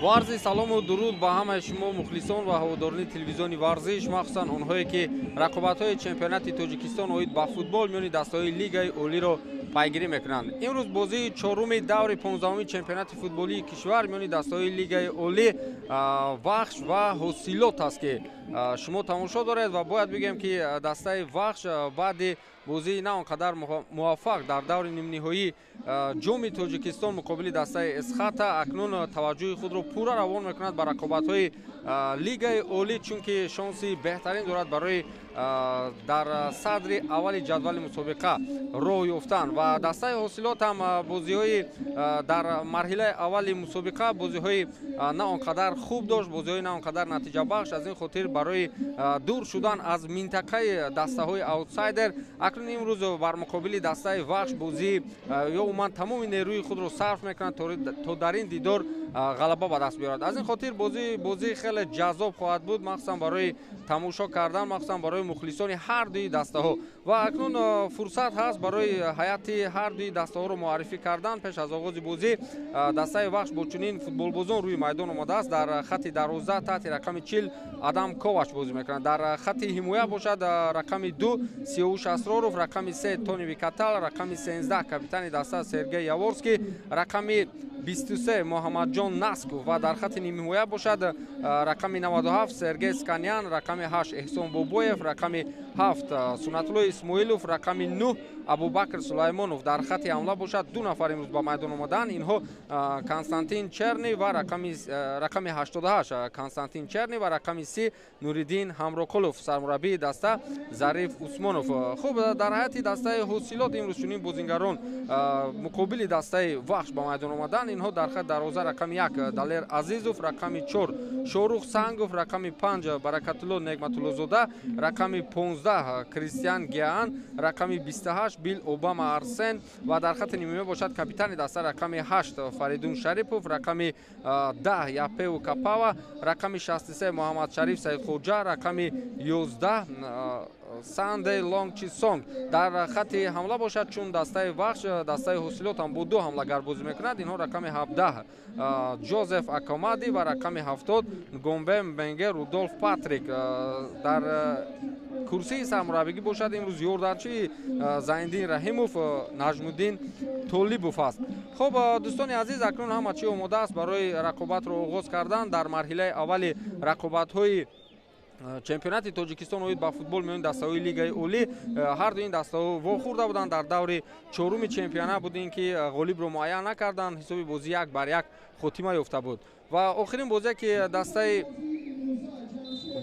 ورزش سلام و درود با همه شما مخلصان و هواداران تلویزیونی ورزش، مخصوصا اونهایی که رقابت‌های چمپیونات تاجیکستان و با فوتبال میانی دسته‌های لیگ اولی رو پیگیری میکنند. امروز بازی چهارم دور 15 چمپیونات فوتبالی کشور میانی دسته‌های لیگ اولی وخش و حاصلات است که شما تماشا دارید و باید بگم که دسته وخش بعد بازی نه آنقدر موفق در دور نیم نهایی جام تاجیکستان مقابل دسته اسخات اکنون توجه خود را پورا روان میکند بر رقابت‌های لیگ اولی، چون که شانسی بهترین دارد برای در صدر اول جدول مسابقه راه یافتن. و دسته حاصلات هم بازی‌های در مرحله اول مسابقه بازی‌های نه آنقدر خوب داشت، بازی‌های نه آنقدر نتیجه بخش. از این خاطر برای دور شدن از منطقه دسته‌های آوتسایدر اکنون امروز بر مقابل دسته وخش بازی یا عموما تمام نیروی خود را صرف میکنند تا در این دیدار غلبه به دست بیارد. از این خاطر بازی خیلی جذاب خواهد بود، مخصوصا برای تماشا کردن، مخصوصا برای مخلصان هر دوی دسته ها. و اکنون فرصت هست برای هیئت هر دوی دسته ها رو معرفی کردن. پیش از آغاز بازی دسته وخش با چنین فوتبال بازان روی میدان آمده است. در خط دروازه تحت رقم 40 آدم کوواچ بازی میکنند. در خط حمایت باشد رقم 2 سیاوش اسرارов، رقم 3 تونی ویکاتال، رقم 13 کاپیتان دسته سرگئی یاورسکی، رقم 23 محمد جان ناسکو و در خط نیم حمایت باشد رقم 97 سرگئی سکانیان، رقم 8 احسان بوبویف، رقم 7 سنت‌الله اسماعیلوف، رقم 9 ابوبکر سلیمانوف. در خط حمله باشد دو نفر امروز با میدان آمدن، اینها کنستانتین چرنی و رقم 88 کنستانتین چرنی و رقم 3 نوریدین همراکولوف. سرمربی دسته ظریف عثمانوف. خوب، در حیات دسته حاصلات امروز چنین بازیگران مقابل دسته وخش با میدان آمدن. اینها در خط دروازه رقم 1 دلیر عزیزوف، رقم 4 شاروخ سنگوف، رقم 5 برکت الله نعمت الله زاده، رقم 15 کریستیان گیان، رقم 28 بیل اوباما ارسن و در خط نیمه باشد کاپیتان دسته رقم 8 فریدون شریپوف، رقم 10 یاپیو کاپاوا، رقم 63 محمد شریف سیدخوجا، رقم 11 ساندی لونگچی سونگ. در خط حمله باشد چون دسته وخش دسته حاصلات هم با دو حمله‌گر بازی میکند. اینها رقم 17 جوزف اکامادی و رقم 70 گومبم بنگر رودولف پاتریک. در کرسی سرمربیگی باشد امروز یاردانچی زایندین رحیموف نجم‌الدین طالبوف است. خب دوستان عزیز، اکنون همه چی آماده است برای رقابت را آغاز کردن. در مرحله اول رقابت‌های چمپیونات تاجیکستان اوید با فوتبال میان دسته‌های لیگ اولی هر دو این دسته‌ها واخورده بودند. در دور چهارم چمپیونات بود این که غالب رو معین نکردند، حساب بازی 1-1 خاتمه یافته بود. و آخرین بازی که دسته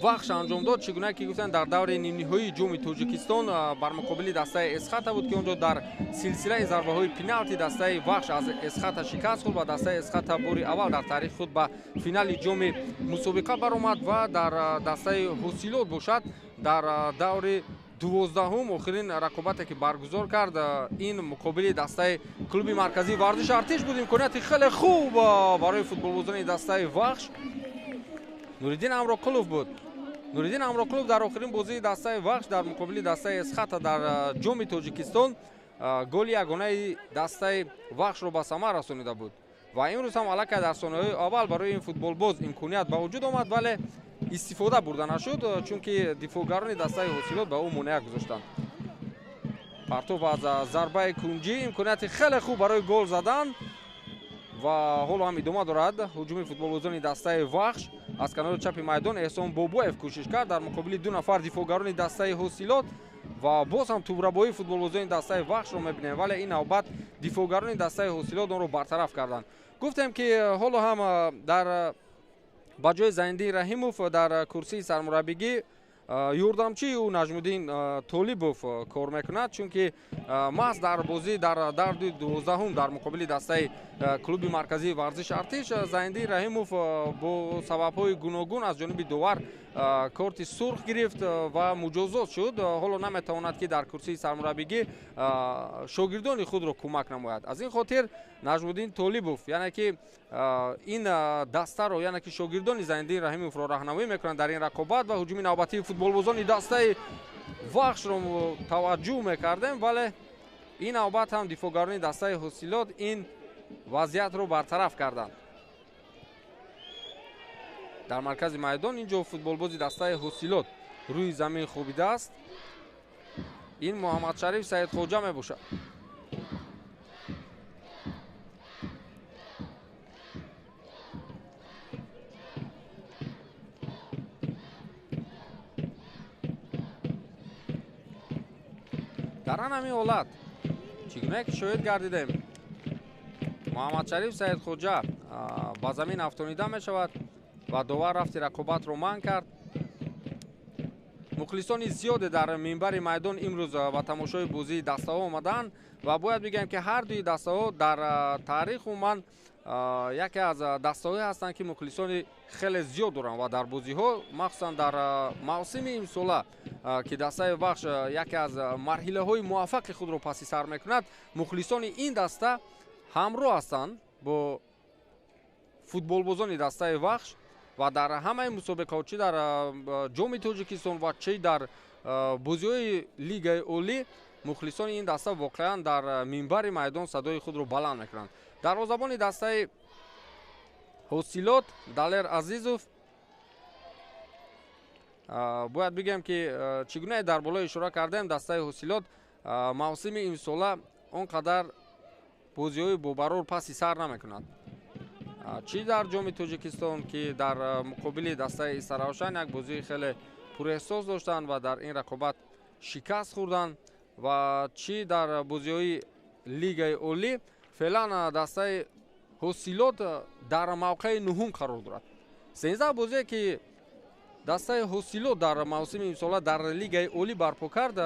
وخش انجام داد چگونه که گفتن در دور نیم نهایی جام تاجیکستان بر مقابل دسته اسخات بود که اونجا در سلسله ضربه های پنالتی دسته وخش از اسخات شکست خورد و دسته اسخات باری اول در تاریخ خود به فینال جام مسابقه برآمد. و در دسته حاصلات باشد در دور 12 آخرین رقابتی که برگزار کرد این مقابل دسته کلوب مرکزی ورزش ارتش بود. امکانیت خیلی خوب برای فوتبال بازان دسته وخش نوریدین همراکولوف بود. نوریدین همراکولوف در آخرین بازی دسته وخش در مقابل دسته اسخات در جام تاجیکستان گل یگانه دسته وخش را به ثمر رسانیده بود. و امروز هم الکی در ثانیه‌های اول برای این فوتبال باز امکانیت به وجود آمد ولی استفاده برده نشد، چون که دفاعگران دسته حاصلات به او مانع گذاشتند. پرتو از ضربه کنجی امکانیت خیلی خوب برای گل زدن و حالا هم ادامه دارد هجوم فوتبال بازان دسته وخش. از کنار چپ میدان احسان بوبویف کوشش کرد در مقابل دو نفر دفاعگران دسته حاصلات و باز هم توبربایی فوتبال بازان دسته وخش رو میبینیم ولی این نوبت دفاعگران دسته حاصلات آن رو برطرف کردند. گفتم که حالا هم در بجای زایندین رحیموف در کرسی سرمربیگی یاردامچی او نجم‌الدین طالبوف کار میکند، چون که محض در بازی در 12 در مقابل دسته کلوب مرکزی ورزش ارتش زایندین رحیموف با سبب‌های گوناگون از جانب داور کارت سرخ گرفت و مجازات شد. حالا نمیتواند که در کرسی سرمربیگی شاگردان خود را کمک نماید. از این خاطر نجم‌الدین طالبوف یعنی که این دسته رو یعنی که شاگردان زایندین رحیموف را راهنمایی میکنند در این رقابت و هجوم نوبتی فوتبال بازان دسته وخش رو توجه میکردیم ولی این نوبت هم دفاعگران دسته حاصلات این وضعیت رو برطرف کردند. дар маркази майдон. инҷо футболбози дастаи ҳусилот рӯи замин хобидааст. ин муҳаммадшариф саидхоҷа мебошад. дар ҳамин ҳолат чӣ гуна ки шоҳид гардидем, муҳаммадшариф саидхоҷа ба замин афтонида мешавад ва довар рафти рақобатро манъ кард. мухлисони зиёде дар минбари майдон имрӯз ба тамошои бозии дастаҳо омаданд ва бояд бигӯям ки ҳар дуи дастаҳо дар таърих умуман яке аз дастаҳое ҳастанд ки мухлисони хеле зиёд доранд ва дар бозиҳо махсусан дар мавсими имсола ки дастаи вахш яке аз марҳилаҳои муваффақи худро паси сар мекунад, мухлисони ин даста ҳамроҳ ҳастанд бо футболбозони дастаи вахш ва дар ҳамаи мусобиқаҳо чӣ дар ҷоми тоҷикистон ва чӣ дар бозиҳои лигаи олӣ мухлисони ин даста воқеан дар минбари майдон садои худро баланд мекунанд. дарвозабони дастаи ҳусилот Далер Азизов, бояд бигӯям ки чӣ гуна дар боло ишора кардем, дастаи ҳусилот мавсими имсола он қадар бозиҳои бобарор паси сар намекунад. чӣ дар ҷоми тоҷикистон ки дар муқобили дастаи Исаравшан як бозии хеле пурэҳсос доштанд ва дар ин рақобат шикаст хӯрданд ва чӣ дар бозиҳои лигаи олӣ феълан дастаи ҳусилот дар мавқеи нуҳум қарор дорад. 13 бозие ки дастаи ҳусилот дар мавсими имсола дар лигаи олӣ барпо кард,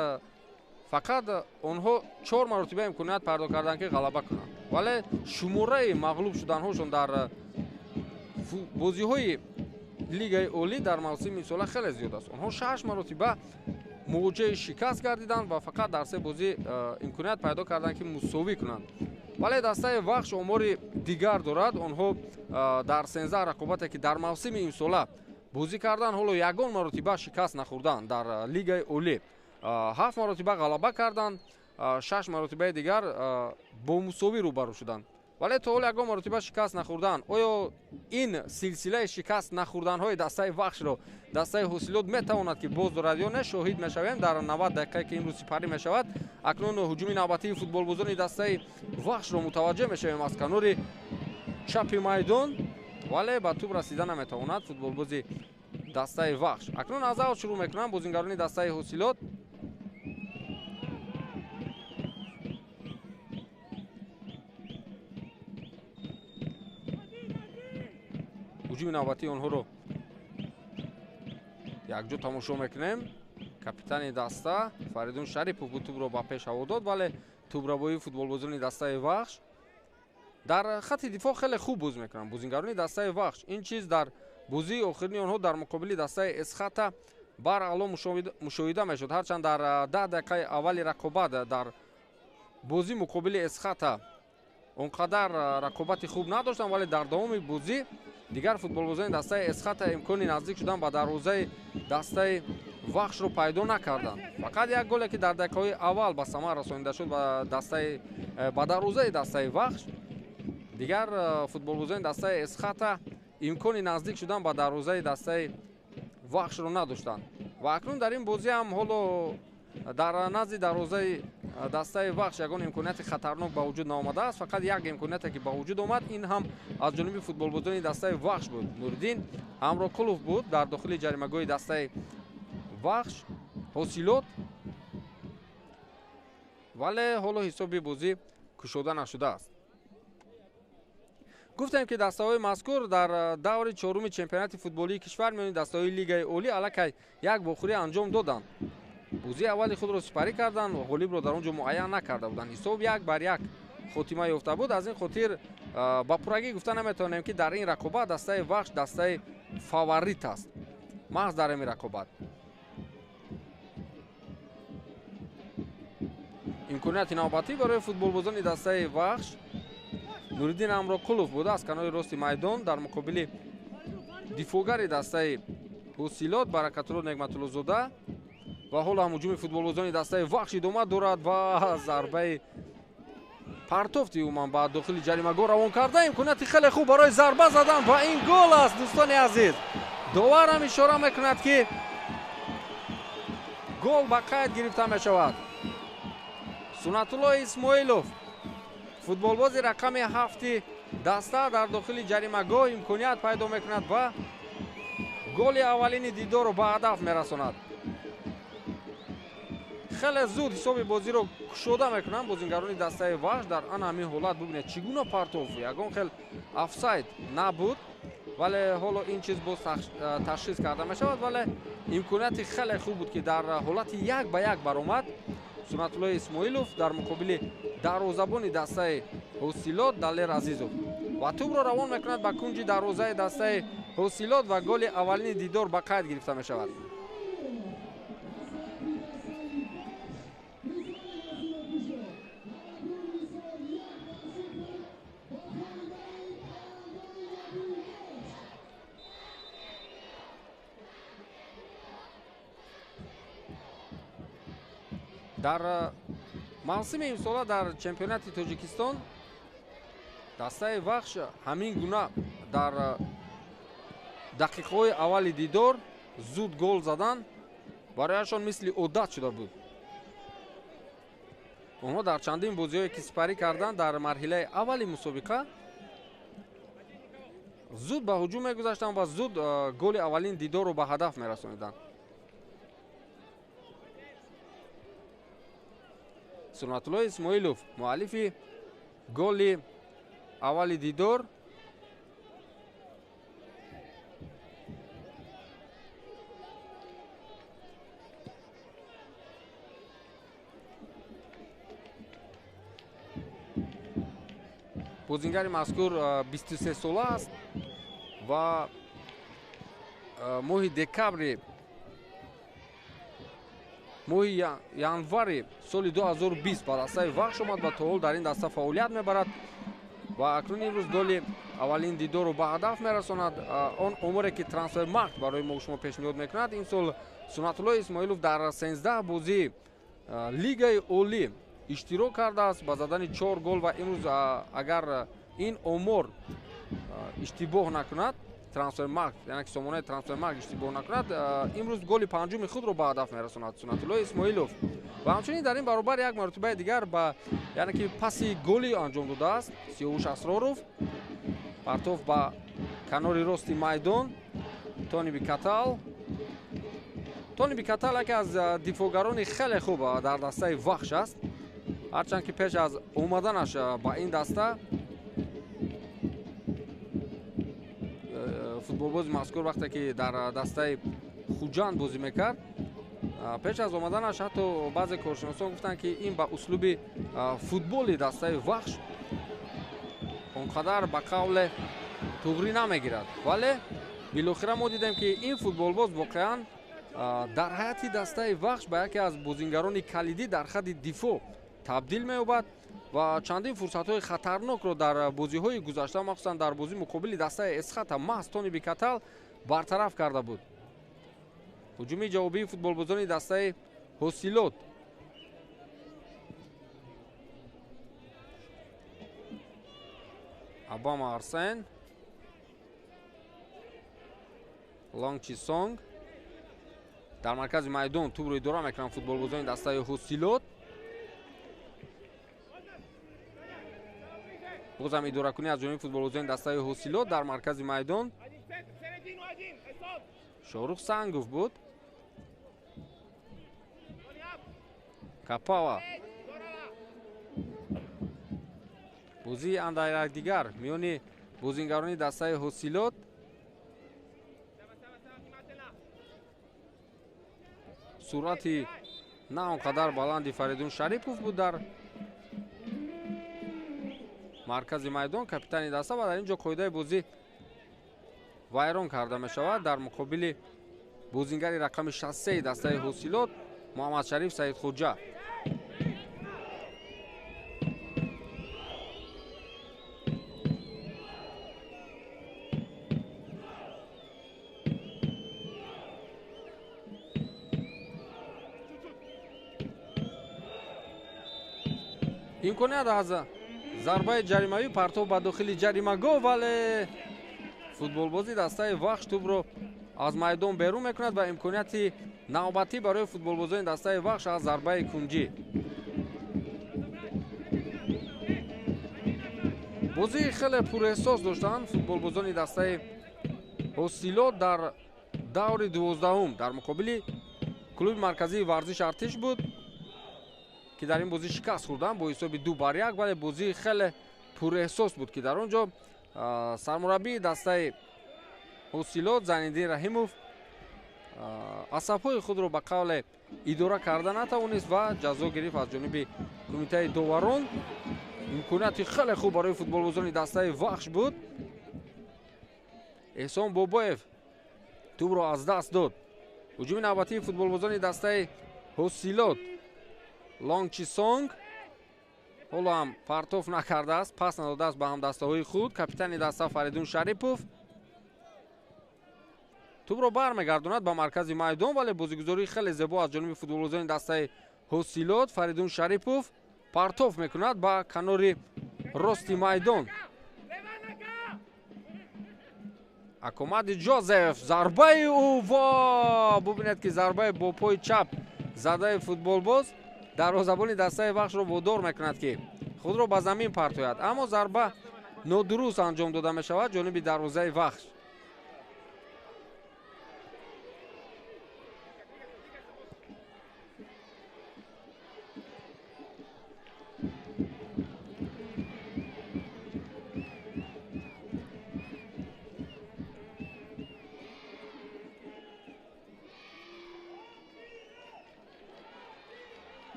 фақат онҳо 4 маротиба имконият пайдо карданд ки ғалаба кунанд, вале шумораи мағлуб шуданҳошон дар бозиҳои лигаи олӣ дар мавсими имсола хеле зиёд аст. онҳо 6 маротиба мувоҷиҳаи шикаст гардиданд ва фақат дар 3 бозӣ имконият пайдо карданд ки мусовӣ кунанд. вале дастаи вахш омори дигар дорад. онҳо дар 13 рақобате ки дар мавсими имсола бозӣ карданд, ҳоло ягон маротиба шикаст нахӯрданд. дар лигаи олӣ 7 маротиба ғалаба карданд, 6 маротибаи дигар бо мусовӣ рӯбарӯ шуданд, вале то ҳол ягон маротиба шикаст нахӯрданд. оё ин силсилаи шикаст нахӯрданҳои дастаи вахшро дастаи ҳусилот метавонад ки боз дорад ё не? шоҳид мешавем дар 90 дақиқае ки имрӯз сипарӣ мешавад. акнун ҳуҷуми навбатии футболбозони дастаи вахшро мутаваҷҷеҳ мешавем аз канори чапи майдон, вале ба тӯб расида наметавонад футболбози дастаи вахш. акнун аз аввал шурӯъ мекунанд бозингарони дастаи ҳусилот. ҳуҷуми навбатии онҳоро якҷо тамошо мекунем. капитани даста Фаридун Шарипов бу тӯбро ба пеш ҳаво дод, вале тӯбравои футболбозони дастаи вахш дар хатти дифоъ хеле хуб бозӣ мекунанд. бозингарони дастаи вахш ин чиз дар бозии охирини онҳо дар муқобили дастаи Эсхата баръало мушоҳида мешуд. ҳарчанд дар 10 дақиқаи аввали рақобат дар бозӣ муқобили Эсхата он қадар рақобати хуб надоштанд, вале дар давоми бозӣ дигар футболбозони дастаи Эсхата имкони наздик шудан ба дарвозаи дастаи вахшро пайдо накарданд. фақат як голе ки дар дақиқаҳои аввал ба самар расонида шуд ба дарвозаи дастаи вахш, дигар футболбозони дастаи Эсхата имкони наздик шудан ба дарвозаи дастаи вахшро надоштанд. ва акнун дар ин бозӣ ҳам ҳоло дар назди дарвозаи дастаи вахш ягон имконияти хатарнок ба вуҷуд наомадааст. фақат як имконияте ки ба вуҷуд омад, ин ҳам аз ҷониби футболбозони дастаи вахш буд. Нуриддин Амрокулов буд дар дохили ҷаримагоҳи дастаи вахш ҳусилот, вале ҳоло ҳисоби бозӣ кушода нашудааст. гуфтем ки дастаҳои мазкур дар даври чоруми чемпионати футболии кишвар миёни дастаҳои лигаи олӣ аллакай як вохӯрӣ анҷом доданд. бозии аввали худро сипарӣ карданд, ғолибро дар он ҷо муайян накарда буданд. ҳисоб 1-1 хотима ёфта буд. аз ин хотир ба пуррагӣ гуфта наметавонем ки дар ин рақобат дастаи вахш дастаи фаворит аст маҳз дар ин рақобат. имконияти навбатӣ барои футболбозони дастаи вахш Нуриддин Амрокулов буда аз канори рости майдон дар муқобили дифоъгари дастаи ҳусилот Баракатулло Нигматуллозода. ва ҳоло ҳам ҳуҷуми футболбозони дастаи вахш идома дорад ва зарбаи партофти уман ба дохили ҷаримагоҳ равон карда имконияти хеле хуб барои зарба задан ва ин гол аст. дӯстони азиз, доварам ишора мекунад ки гол ба қайд гирифта мешавад. Сунатулло Исмоилов футболбози рақами 7 даста дар дохили ҷаримагоҳ имконият пайдо мекунад ва голи аввалини дидорро ба ҳадаф мерасонад. хеле зуд ҳисоби бозиро кушода мекунанд бозингарони дастаи ваҳш. дар ана ҳамин ҳолат бубинед чӣ гуна партов ягон хел офсайд набуд, вале ҳоло ин чиз боз ташхис карда мешавад, вале имконияти хеле хуб буд ки дар ҳолати 1-1 баромад. Сунатулло Исмоилов дар муқобили дарвозабони дастаи ҳосилот Далер Азизов ва тӯбро равон мекунад ба кунҷи дарвозаи дастаи ҳосилот ва голи аввалини дидор ба қайд гирифта мешавад. дар мавсими имсола дар чемпионати Тоҷикистон дастаи вахш ҳамин гуна дар дақиқаҳои аввали дидор зуд гол задан барояшон мисли одат шуда буд. онҳо дар чандин бозиҳое ки сипарӣ карданд дар марҳилаи аввали мусобиқа зуд ба ҳуҷум мегузаштанд ва зуд голи аввалини дидорро ба ҳадаф мерасониданд. Сунатулло Исмоилов муаллифи голи аввали дидор бозингари мазкур 23 сола аст ва моҳи декабри моҳи январи соли 2020 ба дастаи вахш омад ва то ҳол дар ин даста фаъолият мебарад ва акнун имрӯз голи аввалини дидорро ба ҳадаф мерасонад. он оморе ки трансфермаркт барои мо шумо пешниҳод мекунад, ин сол Сунатулло Исмоилов дар 13 бозии лигаи олӣ иштирок кардааст ба задани 4 гол ва имрӯз агар ин омор иштибоҳ накунад, трансфермаркт яъне ки сомонаи трансфермаркт иштибоҳ накунад, имрӯз голи панҷуми худро ба ҳадаф мерасонад Сунатулло Исмоилов. ва ҳамчунин дар ин баробар як маротибаи дигар ба яъне ки паси голи анҷом додааст Сиёвуш Асроров. партов ба канори рости майдон Тони Бикатал. Тони Бикатал яке аз дифоъгарони хеле хуб дар дастаи вахш аст, ҳарчанд ки пеш аз омаданаш ба ин даста футболбози мазкур вақте ки дар дастаи хуҷанд бозӣ мекард, пеш аз омаданаш ҳатто баъзе коршиносон гуфтанд ки ин ба услуби футболи дастаи вахш он қадар ба қавле туғрӣ намегирад, вале билохира мо дидем ки ин футболбоз воқеан дар ҳайати дастаи вахш ба яке аз бозингарони калидӣ дар хадди дифоъ табдил меёбад ва чандин фурсатҳои хатарнокро дар бозиҳои гузашта махсусан дар бозии муқобили дастаи Эсхата маҳз Тони Бикатал бартараф карда буд. ҳуҷуми ҷавобии футболбозони дастаи ҳосилот Абама Арсен, Лонгчи Сонг дар маркази майдон тӯбро идора мекунанд футболбозони дастаи ҳосилот. бозам идоракунӣ аз ҷониби футболбозони дастаи ҳосилот дар маркази майдон Шорух Сангов буд. Капава бозии анда якдигар миёни бозингарони дастаи ҳосилот. суръати на он қадар баланди Фаридун Шарипов буд дар маркази майдон капитани даста ва дар ин ҷо қоидаи бозӣ вайрон карда мешавад дар муқобили бозингари рақами 63 дастаи ҳосилот Муҳаммадшариф Саидхоҷа. имконият аз зарбаи ҷаримавӣ партов ба дохили ҷаримагоҳ, вале футболбози дастаи вахш тӯбро аз майдон берун мекунад ва имконияти навбатӣ барои футболбозони дастаи вахш аз зарбаи кунҷӣ. бозии хеле пурэҳсос доштанд футболбозони дастаи ҳосилот дар даври 12-ум дар муқобили клуби марказии варзиш артиш буд ки дар ин бозӣ шикаст хӯрданд бо ҳисоби 2-1, вале бозии хеле пурэҳсос буд ки дар он ҷо сармураббии дастаи ҳосилот Зайниддин Раҳимов асабҳои худро ба қавле идора карда натавонист ва ҷазо гирифт аз ҷониби кумитаи доварон. имконияти хеле хуб барои футболбозони дастаи вахш буд. эҳсон бобоев тӯбро аз даст дод. ҳуҷуми навбатии футболбозони дастаи ҳосилот Лонг Чисонг ҳоло ҳам партоф накардааст, пас надодааст ба ҳамдастаҳои худ. капитани даста Фаридун Шарипов тӯбро бармегардонад ба маркази майдон, вале бозигузории хеле зебо аз ҷониби футболбозони дастаи ҳосилот. Фаридун Шарипов партоф мекунад ба канори рости майдон. акомади Ҷозеф зарбаи ӯ ва бубинед ки зарбаи бо пои чап задаи футболбоз дарвозабони дастаи вахшро водор мекунад ки худро ба замин партояд, аммо зарба нодуруст анҷом дода мешавад ҷониби дарвозаи вахш.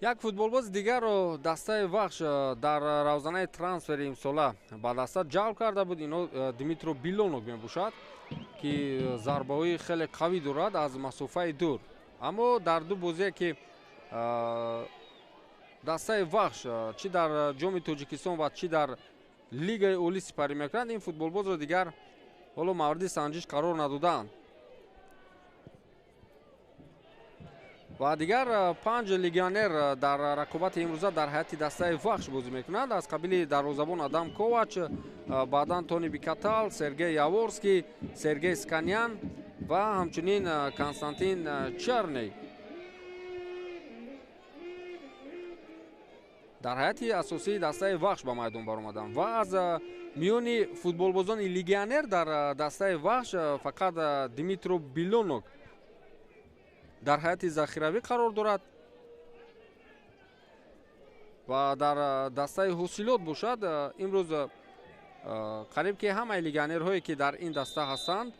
як футболбози дигарро дастаи вахш дар равзанаи трансфери имсола ба даста ҷалб карда буд. ино Димитро Билонок мебошад ки зарбаҳои хеле қавӣ дорад аз масофаи дур. аммо дар ду бозие ки дастаи вахш чӣ дар ҷоми Тоҷикистон ва чӣ дар лигаи олӣ сипарӣ мекунад, ин футболбозро дигар ҳоло мавриди санҷиш қарор надодаанд. ва дигар 5 легионер дар рақобати имрӯза дар ҳайати дастаи вахш бозӣ мекунанд. аз қабили дарвозабон Адам Ковач, баъдан Тони Бикатал, Сергей Яворский, Сергей Сканян ва ҳамчунин Константин Черней. дар ҳайати асосии дастаи вахш ба майдон баромаданд. ва аз миёни футболбозони легионер дар дастаи вахш фақат Димитро Билонок дар ҳайати захиравӣ қарор дорад ва дар дастаи ҳосилот бошад. имрӯз қариб ки ҳамаи легионерҳое ки дар ин даста ҳастанд,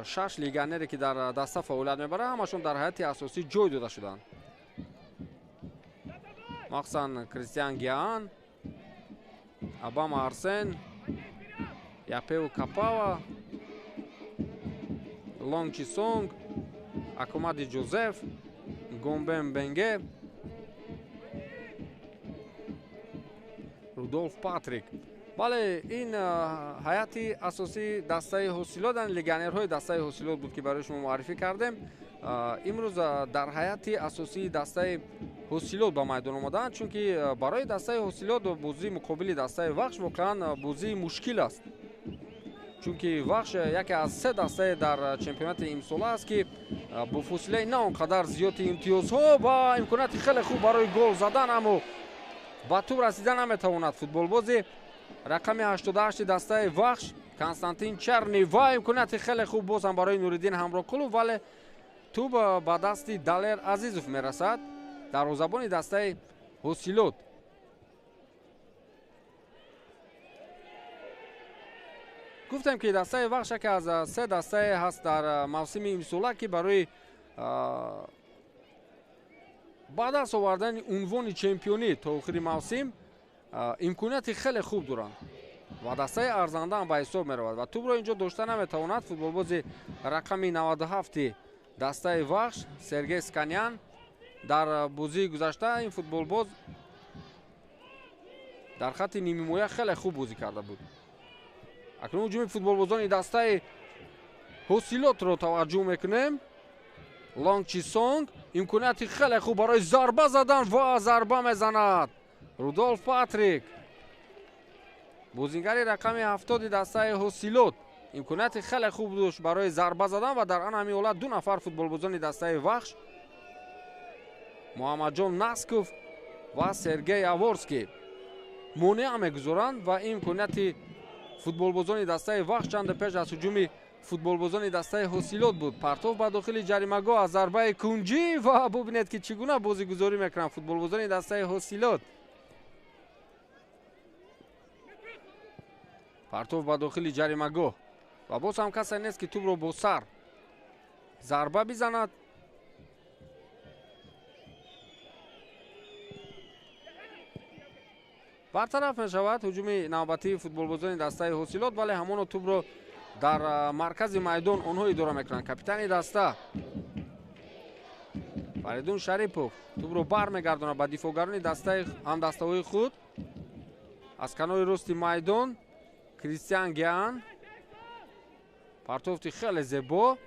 6 легионере ки дар даста фаъолият мебаранд, ҳамашон дар ҳайати асосӣ ҷой дода шуданд. махсусан Кристиан Гиан, Абама Арсен, Япеу Капава, Лонг Чисонг, Акомади Ҷозеф, Гомбен Бенге, Рудолф Патрик. бале ин ҳайати асосии дастаи ҳосилот, легионерҳои дастаи ҳосилот буд ки барои шумо муаррифӣ кардем. имрӯз дар ҳайати асосии дастаи ҳосилот ба майдон омадаанд, чунки барои дастаи ҳосилот бозии муқобили дастаи вахш воқеан бозии мушкил аст. чунки вахш яке аз се дастае дар чемпионати имсола аст ки бо фосилаи на он қадар зиёди имтиёзҳо ва имконияти хеле хуб барои гол задан, аммо ба тӯб расида наметавонад футболбози рақами 88 дастаи вахш Константин Черни ва имконияти хеле хуб боз ҳам барои Нуриддин Ҳамрокулов, вале тӯб ба дасти Далер Азизов мерасад, дарвозабони дастаи ҳосилот. гуфтем ки дастаи вахш яке аз се дастае ҳаст дар мавсими имсола ки барои ба даст овардани унвони чемпионӣ то охири мавсим имконияти хеле хуб доранд ва дастаи арзанда ҳам ба ҳисоб меравад ва тӯбро инҷо дошта наметавонад футболбози рақами 97 дастаи вахш Сергей Сканян. дар бозии гузашта ин футболбоз дар хатти нимҳимоя хеле хуб бозӣ карда буд. акнун ҳуҷуми футболбозони дастаи ҳосилотро таваҷҷӯҳ мекунем. Лонгчисонг имконияти хеле хуб барои зарба задан ва зарба мезанад Рудольф Патрик. бозингари рақами 70 дастаи ҳосилот имконияти хеле хуб дошт барои зарба задан ва дар ан ҳамин ҳолат ду нафар футболбозони дастаи вахш муҳаммаҷон Насков ва Сергей Аворский монеа мегузоранд ва имконияти футболбозони дастаи вахш чанде пеш аз ҳуҷуми футболбозони дастаи ҳосилот буд. Партов ба дохили ҷаримагоҳ аз зарбаи кунҷӣ ва бубинед ки чӣ гуна бозигузорӣ мекунанд футболбозони дастаи ҳосилот. Партов ба дохили ҷаримагоҳ ва боз ҳам касе нест ки тӯбро бо сар зарба бизанад. бартараф мешавад ҳуҷуми навбатии футболбозони дастаи ҳосилот, вале ҳамоно тӯбро дар маркази майдон онҳо идора мекунанд. Капитани даста Фаридун Шарипов тӯбро бармегардонад ба дифоъгарони ҳамдастаҳои худ. аз канори рости майдон Кристиан Гиан, партофти хеле зебо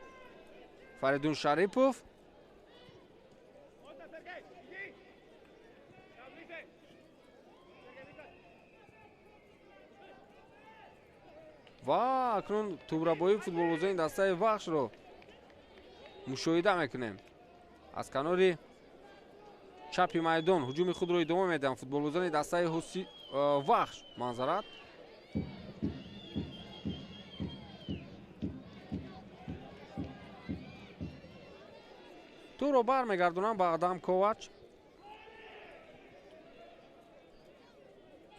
Фаридун Шарипов. ва акнун тӯбрабои футболбозони дастаи вахшро мушоҳида мекунем. аз канори чапи майдон ҳуҷуми худро идома медиҳанд футболбозони дастаи вахш. манзарат тӯбро бармегардонанд ба Адам Ковач.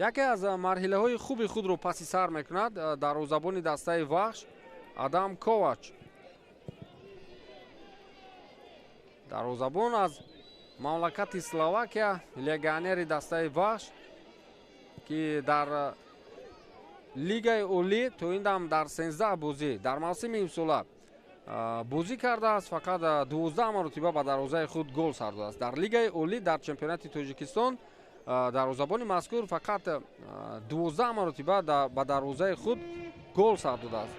яке аз марҳилаҳои хуби худро паси сар мекунад дарвозабони дастаи вахш Адам Ковач. дарвозабон аз мамлакати Словакия, легионери дастаи вахш ки дар лигаи олӣ то ин дам дар 13 бозӣ дар мавсими имсола бозӣ кардааст. фақат 12 маротиба ба дарвозаи худ гол сар додааст. дар лигаи олӣ дар чемпионати Тоҷикистон дарвозабони мазкур фақат 12 маротиба ба дарвозаи худ гол сар додааст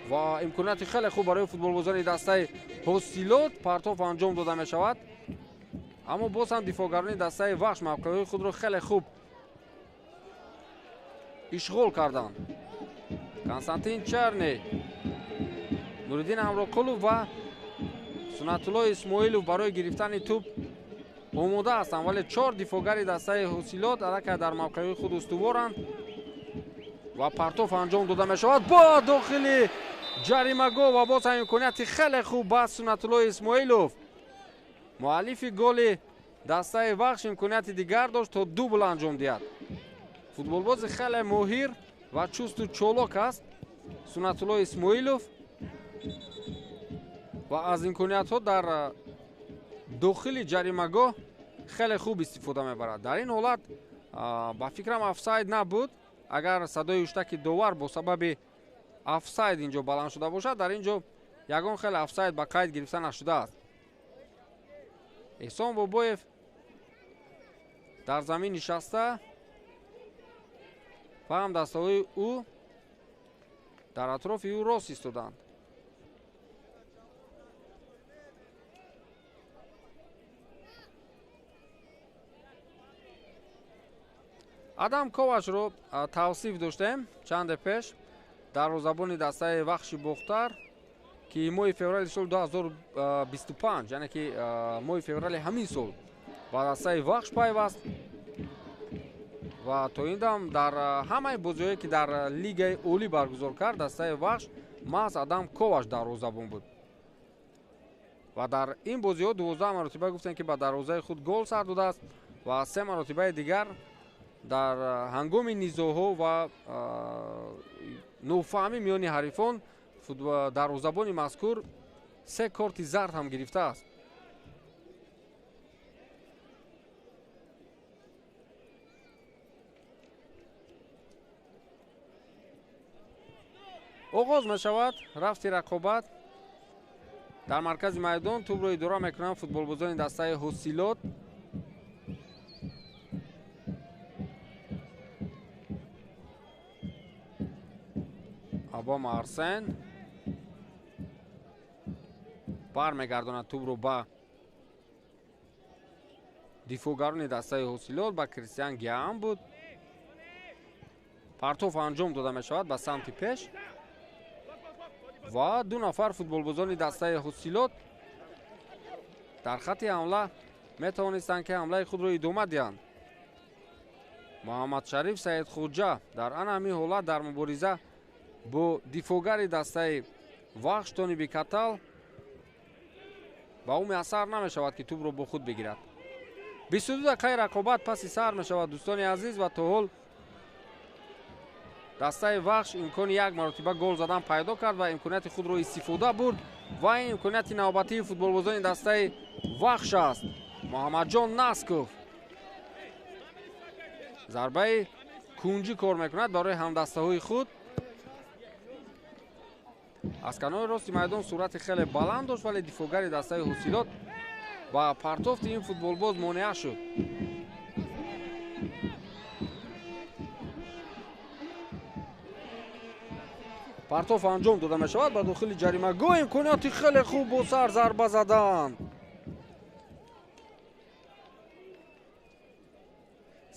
ва имконияти хеле хуб барои футболбозони дастаи ҳосилот партоф анҷом дода мешавад. аммо боз ҳам дифоъгарони дастаи вахш мавқеъҳои худро хеле хуб ишғол карданд. Константин Черни, Нуриддин Амроқулов ва Сунатулло Исмоилов барои гирифтани тӯб омода ҳастанд, вале 4 дифоъгари дастаи ҳосилот аллакай дар мавқеъҳои худ устуворанд ва партоф анҷом дода мешавад ба дохили ҷаримагоҳ ва боз ҳам имконияти хеле хуб ба Сунатулло Исмоилов. муаллифи голи дастаи вахш имконияти дигар дошт то дубл анҷом диҳад. футболбози хеле моҳир ва чусту чолок аст Сунатулло Исмоилов ва аз имкониятҳо дар дохили ҷаримагоҳ хеле хуб истифода мебарад. дар ин ҳолат ба фикрам офсайд набуд. агар садои уштаки довар бо сабаби офсайд инҷо баланд шуда бошад, дар ин ҷо ягон хеле офсайд ба қайд гирифта нашудааст. эҳсон бобоев дар замин нишаста ва ҳамдастаҳои ӯ дар атрофи ӯ рост истоданд. Адам Ковачро тавсиф доштем чанде пеш, дарвозабони дастаи вахши бохтар ки моҳи феврали соли 2025, яъне ки моҳи феврали ҳамин сол ба дастаи вахш пайваст ва то ин дам дар ҳамаи бозиҳое ки дар лигаи олӣ баргузор кард дастаи вахш маҳз Адам Ковач дарвозабон буд ва дар ин бозиҳо 12 маротиба гуфтем ки ба дарвозаи худ гол сар додааст ва 3 маротибаи дигар дар ҳангоми низоъҳо ва нофаҳмӣ миёни ҳарифон дарвозабони мазкур 3 корти зард ҳам гирифтааст. оғоз мешавад рафти рақобат. дар маркази майдон тӯбро идора мекунанд футболбозони дастаи ҳосилот. Абом Арсен бармегардонад тӯбро ба дифоъгарони дастаи ҳосилот, ба Кристиан Гиам буд. партоф анҷом дода мешавад ба самти пеш ва ду нафар футболбозони дастаи ҳосилот дар хатти ҳамла метавонистанд ки ҳамлаи худро идома диҳанд. Муҳаммадшариф Саидхоҷа дар ана ҳамин ҳолат дар мубориза бо дифоъгари дастаи вахш Тони Катал ба ӯ муяссар намешавад ки тӯбро бо худ бигирад. 22 дақиқаи рақобат паси сар мешавад дӯстони азиз ва то ҳол дастаи вахш имкони як маротиба гол задан пайдо кард ва имконияти худро истифода бурд ва ин имконияти навбатии футболбозони дастаи вахш аст. Муҳаммадҷон Насков зарбаи кунҷӣ кор мекунад барои ҳамдастаҳои худ. аз канори рости майдон суръати хеле баланд дошт, вале дифоъгари дастаи ҳосилот ба партофти ин футболбоз монеа шуд. партоф анҷом дода мешавад ба дохили ҷаримагоҳ. имконияти хеле хуб бо сар зарба задан.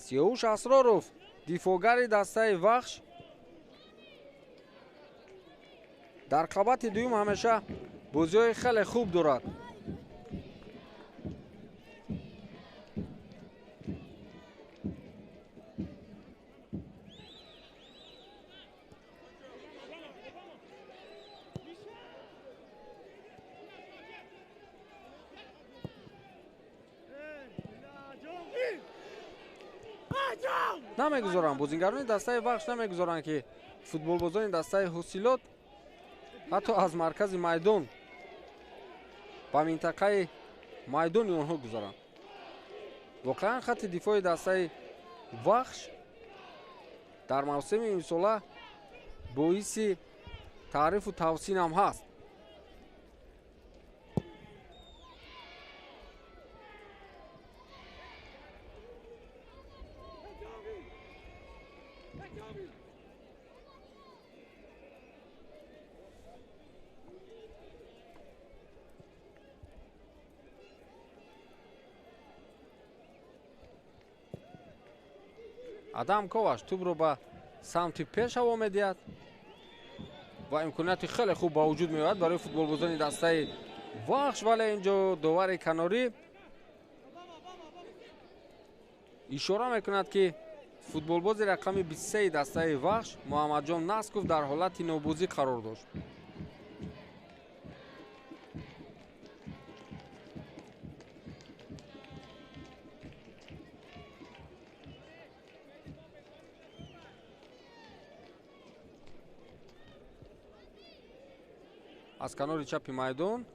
Сиёуш Асроров дифоъгари дастаи вахш дар қабати дуюм ҳамеша бозиҳои хеле хуб дорад. намегузоранд бозингарони дастаи вахш намегузоранд ки футболбозони дастаи ҳосилот ҳатто аз маркази майдон ба минтақаи майдони онҳо гузаранд. воқеан хатти дифоъи дастаи вахш дар мавсими имсола боиси таърифу тавсин ҳам ҳаст. Адам Коваш тӯбро ба самти пеш ҳаво медиҳад ва имконияти хеле хуб ба вуҷуд меояд барои футболбозони дастаи вахш, вале инҷо довари канорӣ ишора мекунад ки футболбози рақами 23 дастаи вахш Муҳаммадҷон Насков дар ҳолати нобозӣ қарор дошт. аз канори чапи майдон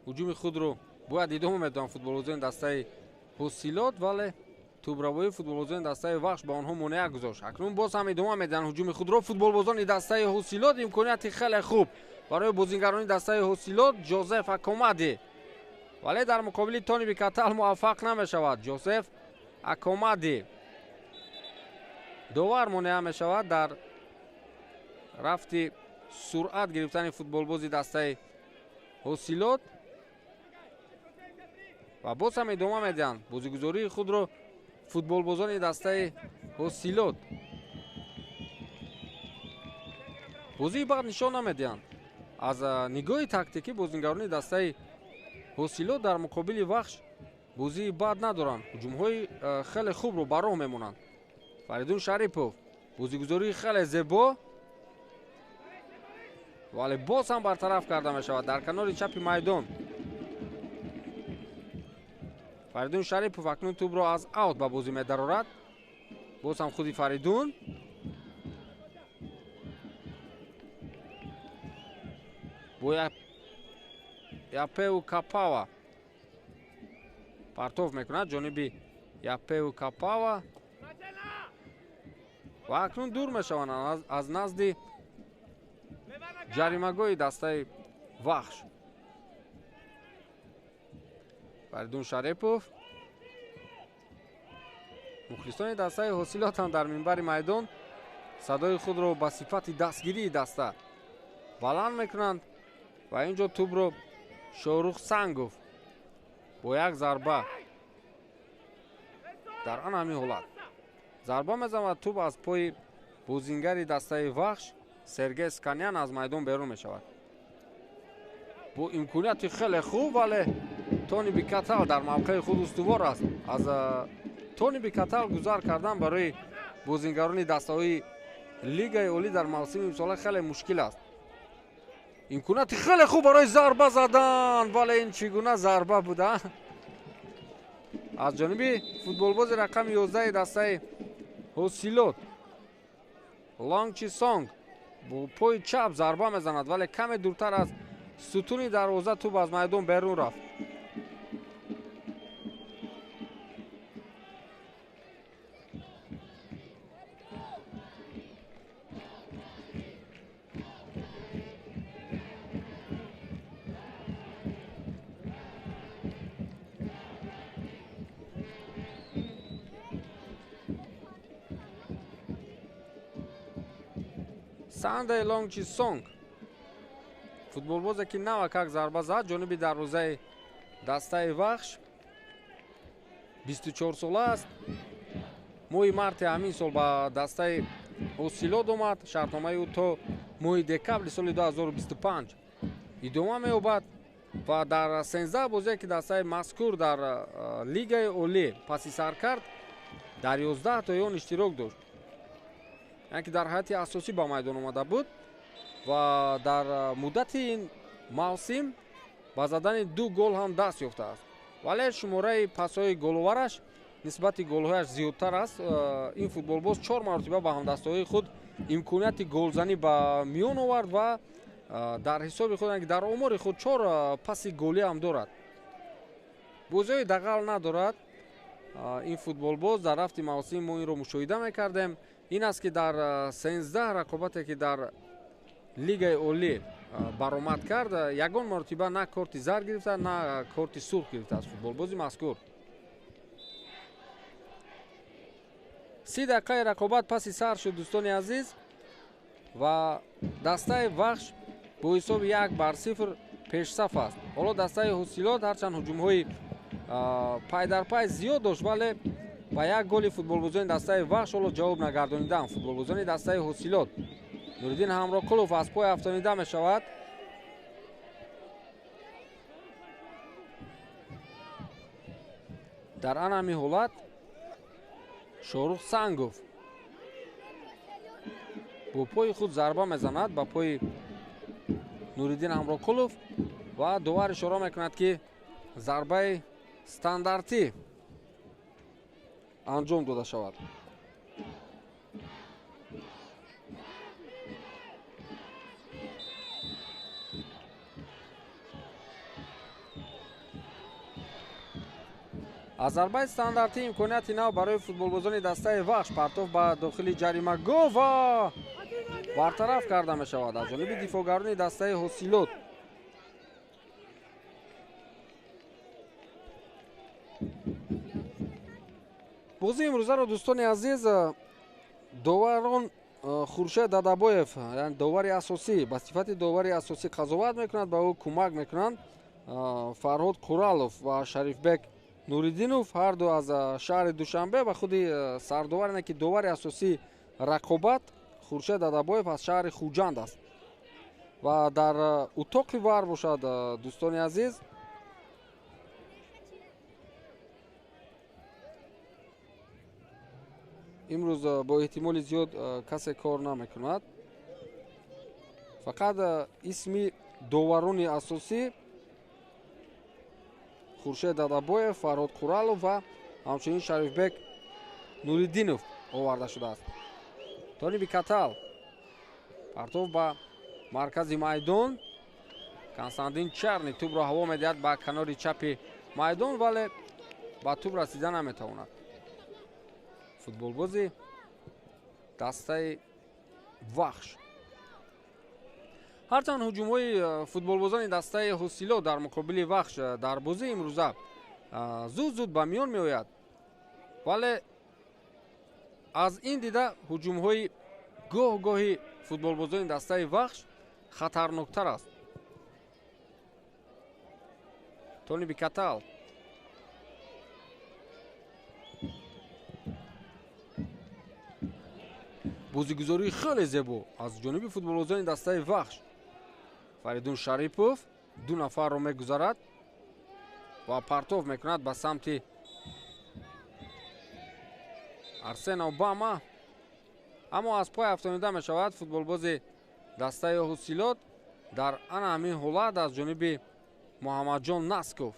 ҳуҷуми худро бояд идома медиҳанд футболбозони дастаи ҳосилот, вале тӯбравои футболбозони дастаи вахш ба онҳо монеа гузошт. акнун боз ҳам идома медиҳанд ҳуҷуми худро футболбозони дастаи ҳосилот. имконияти хеле хуб барои бозингарони дастаи ҳосилот Ҷозеф Акомади, вале дар муқобили Тони Катал муваффақ намешавад. Ҷозеф Акомади довар монеа мешавад дар рафти суръат гирифтани футболбози дастаи ҳосилот ва боз ҳам идома медиҳанд бозигузории худро футболбозони дастаи ҳосилот. бозии бад нишон намедиҳанд. аз нигоҳи тактикӣ бозингарони дастаи ҳосилот дар муқобили вахш бозии бад надоранд. ҳуҷумҳои хеле хубро ба роҳ мемонанд. Фаридун Шарипов бозигузории хеле зебо, вале боз ҳам бартараф карда мешавад дар канори чапи майдон. Фаридун Шарипов акнун тӯбро аз аут ба бозӣ медарорад. боз ҳам худи Фаридун бо Япеу Капава партов мекунад ҷониби Япеу Капава ва акнун дур мешаванд аз назди ҷаримагоҳи дастаи вахш. Фаридун Шарипов мухлисони дастаи ҳосилот ҳам дар минбари майдон садои худро ба сифати дастгирии даста баланд мекунанд ва инҷо тӯбро Шорух Сангов бо як зарба дар ан ҳамин ҳолат зарба мезанад, тӯб аз пои бозингари дастаи Вахш Сергей Сканян аз майдон берун мешавад. бо имконияти хеле хуб, вале Тони Бикатал дар мавқеи худ устувор аст. аз Тони Бикатал гузар кардан барои бозингарони дастаҳои лигаи олӣ дар мавсими имсола хеле мушкил аст. имконияти хеле хуб барои зарба задан, вале ин чӣ гуна зарба буда? аз ҷониби футболбози рақами 11 дастаи Ҳосилот Лонг Чи Сонг бо пои чап зарба мезанад, вале каме дуртар аз сутуни дарвоза тӯб аз майдон берун рафт. Сандей Лонг Чи Сонг футболбозе ки навакак зарба зад ҷониби дарвозаи дастаи Вахш 24 сола аст. моҳи марти ҳамин сол ба дастаи Ҳосилот омад. шартномаи ӯ то моҳи декабри соли 2025 идома меёбад ва дар 13 бозие ки дастаи мазкур дар лигаи олӣ паси сар кард, дар 11 то он иштирок дошт, яъне ки дар ҳайати асосӣ ба майдон омада буд ва дар муддати ин мавсим ба задани 2 гол ҳам даст ёфтааст. вале шумораи пасҳои головараш нисбати голҳояш зиёдтар аст. ин футболбоз 4 маротиба ба ҳамдастаҳои худ имконияти голзанӣ ба миён овард ва дар ҳисоби худ, дар омори худ 4 паси голӣ ҳам дорад. бозиҳои дағал надорад ин футболбоз. дар рафти мавсим мо инро мушоҳида мекардем. ин аст ки дар 13 рақобате ки дар лигаи олӣ баромад кард, ягон маротиба на корти зар гирифта, на корти сурх гирифтааст футболбози мазкур. 30 дақиқаи рақобат паси сар шуд, дӯстони азиз, ва дастаи Вахш бо ҳисоби 1-0 пешсаф аст. ҳоло дастаи Ҳосилот ҳарчанд ҳуҷумҳои пайдарпай зиёд дошт, вале ба як голи футболбозони дастаи Вахш ҳоло ҷавоб нагардонидаанд. футболбозони дастаи Ҳосилот Нуриддин Ҳамроқулов аз пой афтонида мешавад. дар ан ҳамин ҳолат Шорух Сангов бо пои худ зарба мезанад ба пои Нуриддин Ҳамроқулов ва довар ишора мекунад ки зарбаи стандартӣ анҷом дода шавад. аз зарбаи стандартӣ имконияти нав барои футболбозони дастаи Вахш. партов ба дохили ҷарима гол ва бартараф карда мешавад аз ҷониби дифоъгарони дастаи Ҳосилот. бозии имрӯзаро дӯстони азиз, доварон Хуршед Дадабоев, яъне довари асосӣ, ба сифати довари асосӣ қазоват мекунад, ба ӯ кӯмак мекунанд Фарҳод Қуралов ва Шарифбек Нуриддинов, ҳарду аз шаҳри Душанбе, ва худи сардовар, ки довари асосии рақобат Хуршед Дадабоев аз шаҳри Хуҷанд аст ва дар утоқи вар бошад. дӯстони азиз, имрӯз бо эҳтимоли зиёд касе кор намекунад. фақат исми доварони асосӣ Хуршед Дадабоев, Фарҳод Қуралов ва ҳамчунин Шарифбек Нуриддинов оварда шудааст. Тони Бикатал партов ба маркази майдон. Константин Чарни тӯбро ҳаво медиҳад ба канори чапи майдон, вале ба тӯб расида наметавонад. футболбози дастаи Вахш. ҳарчанд ҳуҷумҳои футболбозони дастаи Ҳосилот дар муқобили Вахш дар бозии имрӯза зуд ба миён меояд, вале аз ин дида ҳуҷумҳои гоҳ-гоҳи футболбозони дастаи Вахш хатарноктар аст. Тони Бикатал. бозигузории хеле зебо аз ҷониби футболбозони дастаи вахш. Фаридун Шарипов 2 нафарро мегузарад ва партов мекунад ба самти Арсен Обама. аммо аз пой афтонида мешавад футболбози дастаи Ҳусилот дар ана ҳамин ҳолат аз ҷониби Муҳаммадҷон Насков.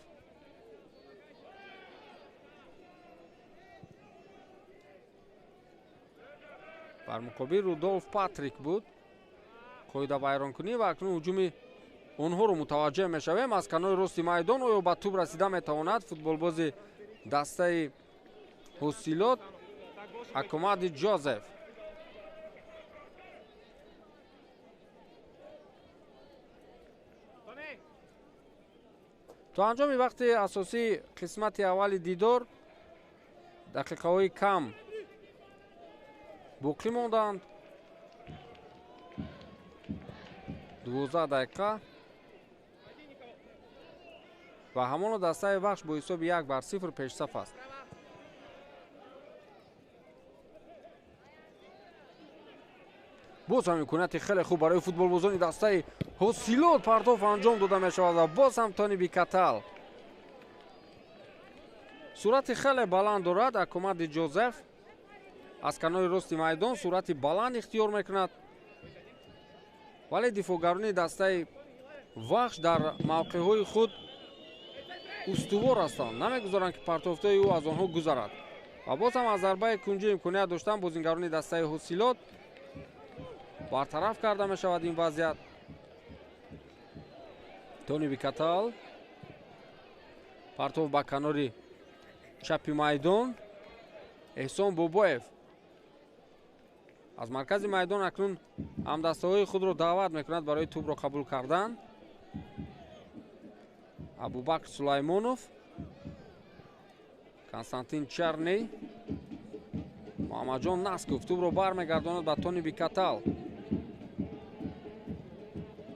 бар муқобили Рудольф Патрик буд қоидавайронкунӣ ва акнун ҳуҷуми онҳоро мутаваҷҷеҳ мешавем. аз канори рости майдон оё ба тӯб расида метавонад футболбози дастаи Ҳусилот Акомади Ҷозеф. то анҷоми вақти асосии қисмати аввали дидор дақиқаҳои кам боқӣ монданд. 12 дақиқа ва ҳамоно дастаи вахш бо ҳисоби 1-0 пешсаф аст. боз ҳам имконияти хеле хуб барои футболбозони дастаи Ҳусилот партоф анҷом дода мешавад ва боз ҳам Тони Бикатал. сурати хеле баланд дорад Акомади Ҷозеф. аз канори рости майдон сурати баланд ихтиёр мекунад, вале дифоъгарони дастаи вахш дар мавқеъҳои худ устувор ҳастанд, намегузоранд ки партофтои ӯ аз онҳо гузарад. ва боз ҳам аз зарбаи кунҷӣ имконият доштан бозингарони дастаи Ҳусилот бартараф карда мешавад ин вазъият. Тони Бикатал партов ба канори чапи майдон. эҳсон Бобоев аз маркази майдон акнун ҳамдастаҳои худро даъват мекунад барои тӯбро қабул кардан. Абубакр Сулаймонов, Константин Черний, Муҳаммадҷон Насков тӯбро бармегардонад ба Тони Бикатал.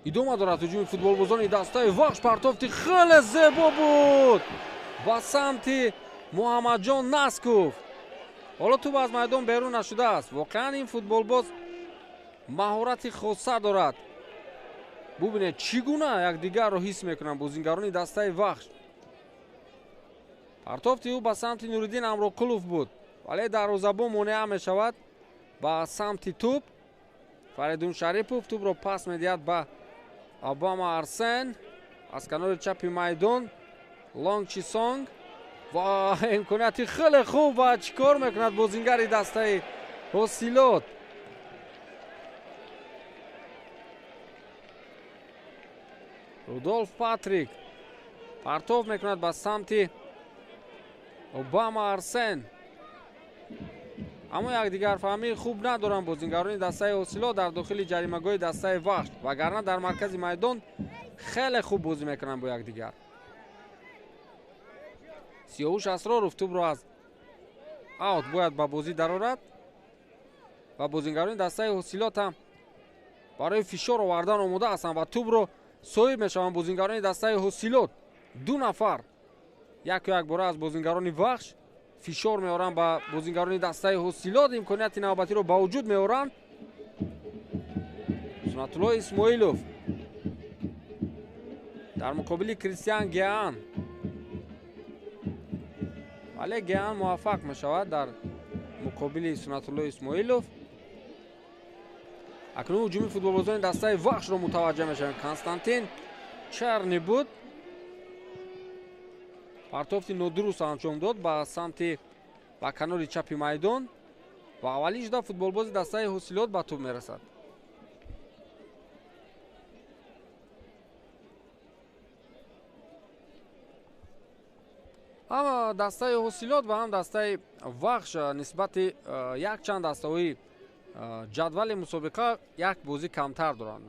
идома дорад ҳуҷуми футболбозони дастаи вахш. партофти хеле зебо буд ба самти Муҳаммадҷон Насков. ҳоло тӯб аз майдон берун нашудааст. воқеан ин футболбоз маҳорати хоса дорад. бубинед чӣ гуна якдигарро ҳис мекунанд бозингарони дастаи вахш. партофти ӯ ба самти Нуриддин Амроқулов буд, вале дарвозабон монеа мешавад ба самти тӯб. Фаридун Шарипов тӯбро пас медиҳад ба Обама Арсен. аз канори чапи майдон Лонг Чисонг ва имконияти хеле хуб ва чӣ кор мекунад бозингари дастаи Ҳусилот. Рудольф Патрик партов мекунад ба самти Обама Арсен. аммо якдигарфаҳмии хуб надоранд бозингарони дастаи Ҳусилот дар дохили ҷаримагоҳи дастаи вахш, вагарна дар маркази майдон хеле хуб бозӣ мекунанд бо якдигар. Сиёҳуш Асроров тӯбро аз аут бояд ба бозӣ дарорад ва бозингарони дастаи Ҳусилот ҳам барои фишор овардан омода ҳастанд ва тӯбро соҳиб мешаванд бозингарони дастаи Ҳусилот. 2 нафар якбора аз бозингарони вахш фишор меоранд ба бозингарони дастаи Ҳусилот. имконияти навбатиро ба вуҷуд меоранд. Сунатулло Исмоилов дар муқобили Кристиан Геан, вале Геан муваффақ мешавад дар муқобили Сунатулло Исмоилов. акнун ҳуҷуми футболбозони дастаи вахшро мутаваҷҷеҳ мешавем. Константин Черни буд, партофти нодуруст анҷом дод ба самти ба канори чапи майдон ва аввалин шуда футболбози дастаи Ҳусилот ба тӯб мерасад. ҳам дастаи Ҳусилот ва ҳам дастаи вахш нисбати якчанд дастаҳои ҷадвали мусобиқа як бозӣ камтар доранд.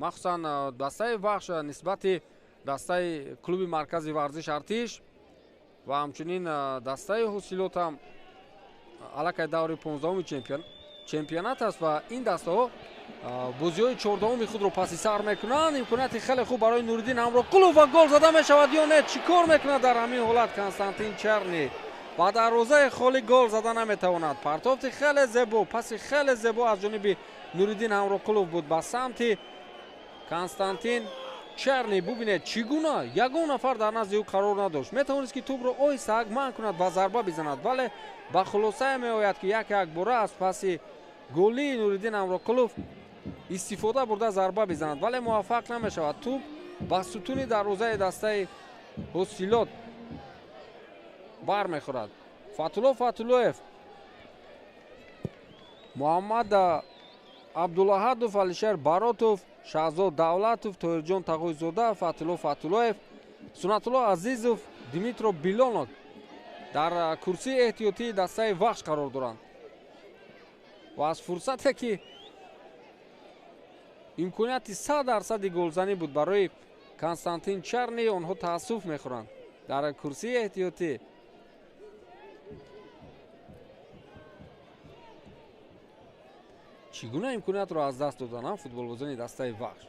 махсусан дастаи вахш нисбати дастаи клуби маркази варзиш Артиш ва ҳамчунин дастаи Ҳусилот ҳам аллакай даври 15-уми чемпионат аст ва ин дастаҳо бозиҳои чордаҳуми худро паси сар мекунанд. имконияти хеле хуб барои Нуриддин Ҳамроқулов ва гол зада мешавад ё не? Чӣ кор мекунад дар ҳамин ҳолат Константин Черни? ба дарвозаи холӣ гол зада наметавонад. Партофти хеле зебо, паси хеле зебо аз ҷониби Нуриддин Ҳамроқулов буд ба самти Константин Черни. бубинед чӣ гуна ягон нафар дар назди ӯ қарор надошт. метавонист ки тӯбро оҳиста агман кунад ва зарба бизанад, вале ба хулосае меояд ки якбора аз паси голии Нуриддин Ҳамроқулов истифода бурда зарба бизанад, вале муваффақ намешавад. тӯб ба сутуни дарвозаи дастаи ҳосилот бармехӯрад. Фатулло Фатуллоев, Муҳаммад Абдулаҳадов, Алишер Баротов, Шаҳзод Давлатов, Тоҳирҷон Тағоизода, Фатулло Фатуллоев, Сунатулло Азизов, Димитро Билонов дар курсии эҳтиётии дастаи вахш қарор доранд. ва аз фурсате ки имконияти 100% голзанӣ буд барои Константин Черни, онҳо таассуф мехӯранд дар курсии эҳтиётӣ. чӣ гуна имкониятро аз даст додананд футболбозони дастаи вахш.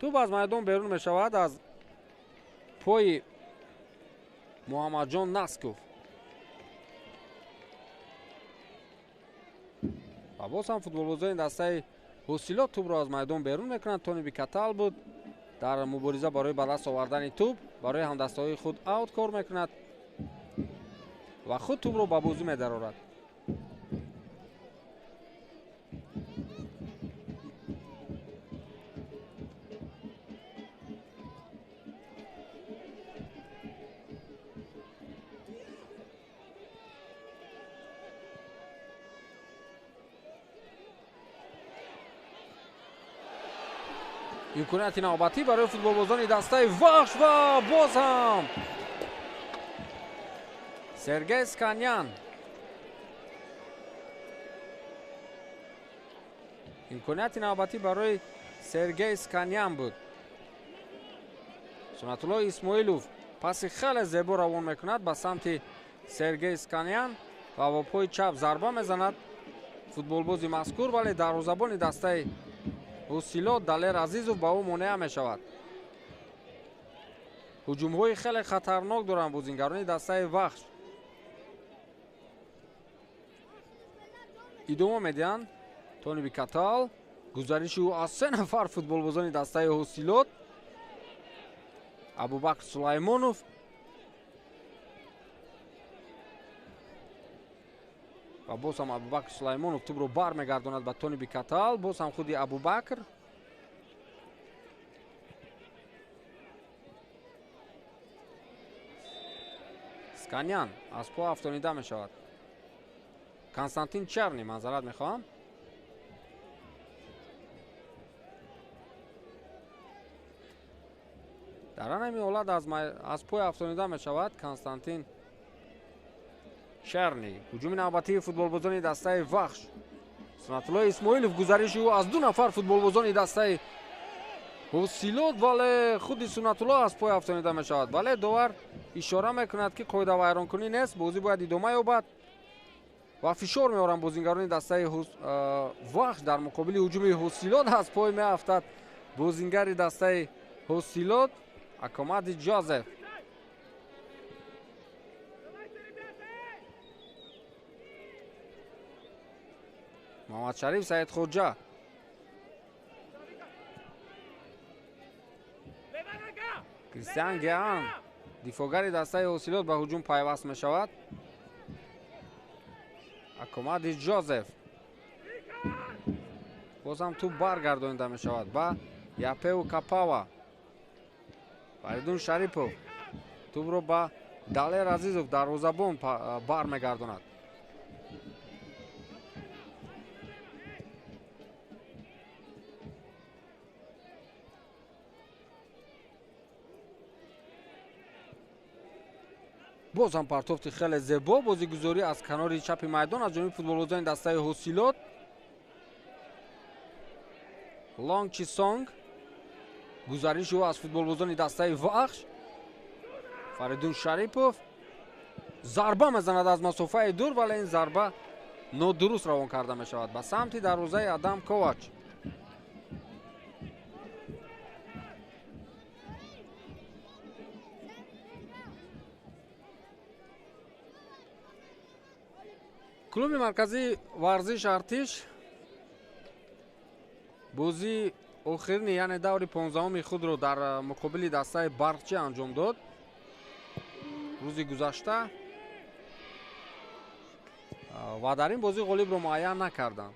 тӯб аз майдон берун мешавад аз пои Муҳаммадҷон Насков. ва боз ҳам футболбозони дастаи ҳосилот тӯбро аз майдон берун мекунанд. Тони Бикатал буд дар мубориза барои ба даст овардани тӯб барои ҳамдастаҳои худ аут кор мекунад ва худ тӯбро ба бозӣ медарорад. имконияти навбатӣ барои футболбозони дастаи вахш ва боз ҳам Сергей Сканян. имконияти навбатӣ барои Сергей Сканян буд. Сунатулло Исмоилов паси хеле зебо равон мекунад ба самти Сергей Сканян ва бо пои чап зарба мезанад футболбози мазкур, вале дарвозабони дастаи ҳосилот Далер Азизов ба ӯ монеа мешавад. ҳуҷумҳои хеле хатарнок доранд бозингарони дастаи вахш. идома медиҳанд. Тони Бикатал, гузариши ӯ аз 3 нафар футболбозони дастаи ҳосилот. Абубакр Сулаймонов, ва боз ҳам Абубакр Сулаймонов тӯбро бармегардонад ба Тони Бикатал. боз ҳам худи Абубакр. Сканян аз по афтонида мешавад. Константин Черни, манзарат мехоҳам. дар ҳамин ҳолат аз пои афтонида мешавад Константин Черни. ҳуҷуми навбатии футболбозони дастаи вахш. Сунатулло Исмоилов, гузариши ӯ аз 2 нафар футболбозони дастаи ҳосилот, вале худи Сунатулло аз пои афтонида мешавад. вале довар ишора мекунад ки қоидавайронкунӣ нест, бозӣ бояд идома ёбад ва фишор меоранд бозингарони дастаи вахш дар муқобили ҳуҷуми ҳосилот. аз пой меафтад бозингари дастаи ҳосилот Акомади Ҷозеф. Муҳаммадшариф Саидхоҷа, Кристиан Геан, дифогари дастаи ҳосилот ба ҳуҷум пайваст мешавад. Акомади Ҷозеф, боз ҳам тӯб баргардонида мешавад ба Япеу Капава. Фаридун Шарипов тӯбро ба Далер Азизов дарвозабон бармегардонад. боз ҳам партофти хеле зебо, бозигузорӣ аз канори чапи майдон аз ҷониби футболбозони дастаи ҳосилот. Лонг Чисонг, гузариши ӯ аз футболбозони дастаи вахш. Фаридун Шарипов зарба мезанад аз масофаи дур, вале ин зарба нодуруст равон карда мешавад ба самти дарвозаи Адам Ковач. клуби марказии варзиш Артиш бозии охирини яъне даври 15-уми худро дар муқобили дастаи Барқчӣ анҷом дод рӯзи гузашта ва дар ин бозӣ ғолибро муайян накарданд.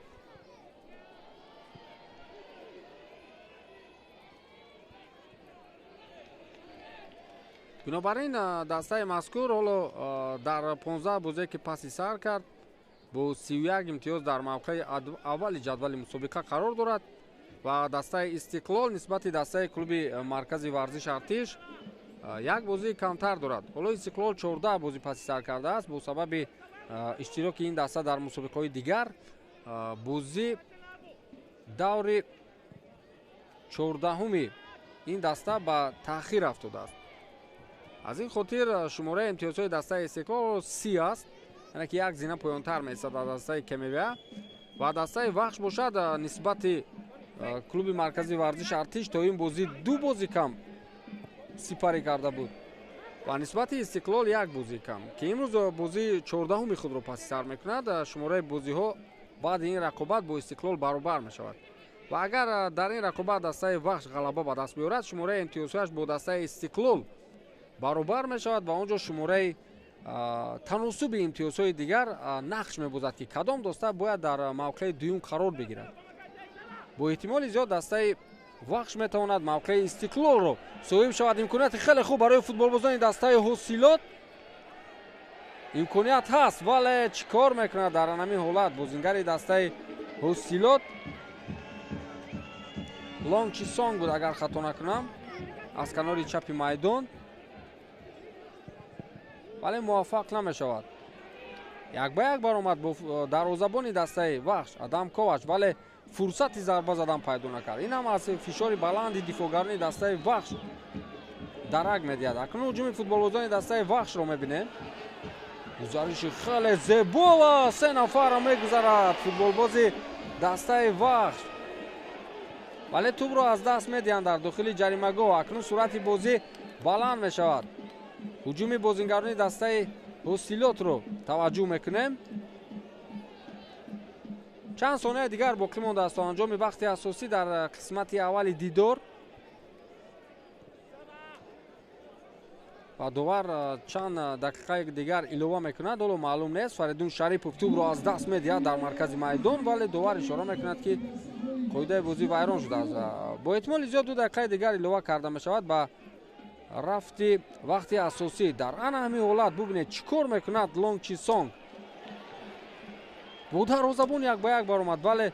бинобар ин дастаи мазкур ҳоло дар 15 бозие ки паси сар кард бо 31 имтиёз дар мавқеи аввали ҷадвали мусобиқа қарор дорад ва дастаи Истиқлол нисбати дастаи клуби маркази варзиш Артиш як бозии камтар дорад. ҳоло Истиқлол 14 бозӣ паси сар кардааст бо сабаби иштироки ин даста дар мусобиқаҳои дигар. бозӣ даври 14-уми ин даста ба таъхир афтодааст. аз ин хотир шумораи имтиёзҳои дастаи Истиқлол 30 аст, яъне ки як зина поёнтар месад аз дастаи Кемевия ва дастаи Вахш бошад нисбати клуби маркази варзиш Артиш то ин бозӣ 2 бозӣ кам сипарӣ карда буд ва нисбати Истиқлол як бозӣ кам ки имрӯз бозии 14-уми худро паси сар мекунад. шумораи бозиҳо баъди ин рақобат бо Истиқлол баробар мешавад ва агар дар ин рақобат дастаи Вахш ғалаба ба даст биёрад шумораи имтиёзҳояш бо дастаи Истиқлол баробар мешавад ва он ҷо шумораи таносуби имтиёзҳои дигар нақш мебозад ки кадом доста бояд дар мавқеи дуюм қарор бигирад. бо эҳтимоли зиёд дастаи Вахш метавонад мавқеи Истиқлолро соҳиб шавад. имконияти хеле хуб барои футболбозони дастаи Ҳосилот имконият ҳаст, вале чӣ кор мекунад дар анамин ҳолат бозингари дастаи Ҳосилот Лонг Чисонг буд агар хато накунам аз канори чапи майдон, вале муваффақ намешавад. як ба як баромад бо дарвозабони дастаи Вахш Адам Ковач, вале фурсати зарба задан пайдо накард. ин ҳам аз фишори баланди дифоъгарони дастаи Вахш дарак медиҳад. акнун ҳуҷуми футболбозони дастаи Вахшро мебинем. гузариши хеле зебо ва 3 нафарро мегузарад футболбози дастаи Вахш, вале тӯбро аз даст медиҳанд дар дохили ҷаримагоҳ. акнун суръати бозӣ баланд мешавад. ҳуҷуми бозингарони дастаи Ҳосилотро таваҷҷӯҳ мекунем. чанд сония дигар боқӣ мондааст то анҷоми вақти асосӣ дар қисмати аввали дидор ва довар чанд дақиқаи дигар илова мекунад, ҳоло маълум нест. Фаридун Шарипов тӯбро аз даст медиҳад дар маркази майдон, вале довар ишора мекунад ки қоидаи бозӣ вайрон шудааст. бо эҳтимоли зиёд 2 дақиқаи дигар илова карда мешавад ба рафти вақти асосӣ. дар ана ҳамин ҳолат бубинед чӣ кор мекунад Лонг Чисонг. бо дарвозабон як ба як баромад, вале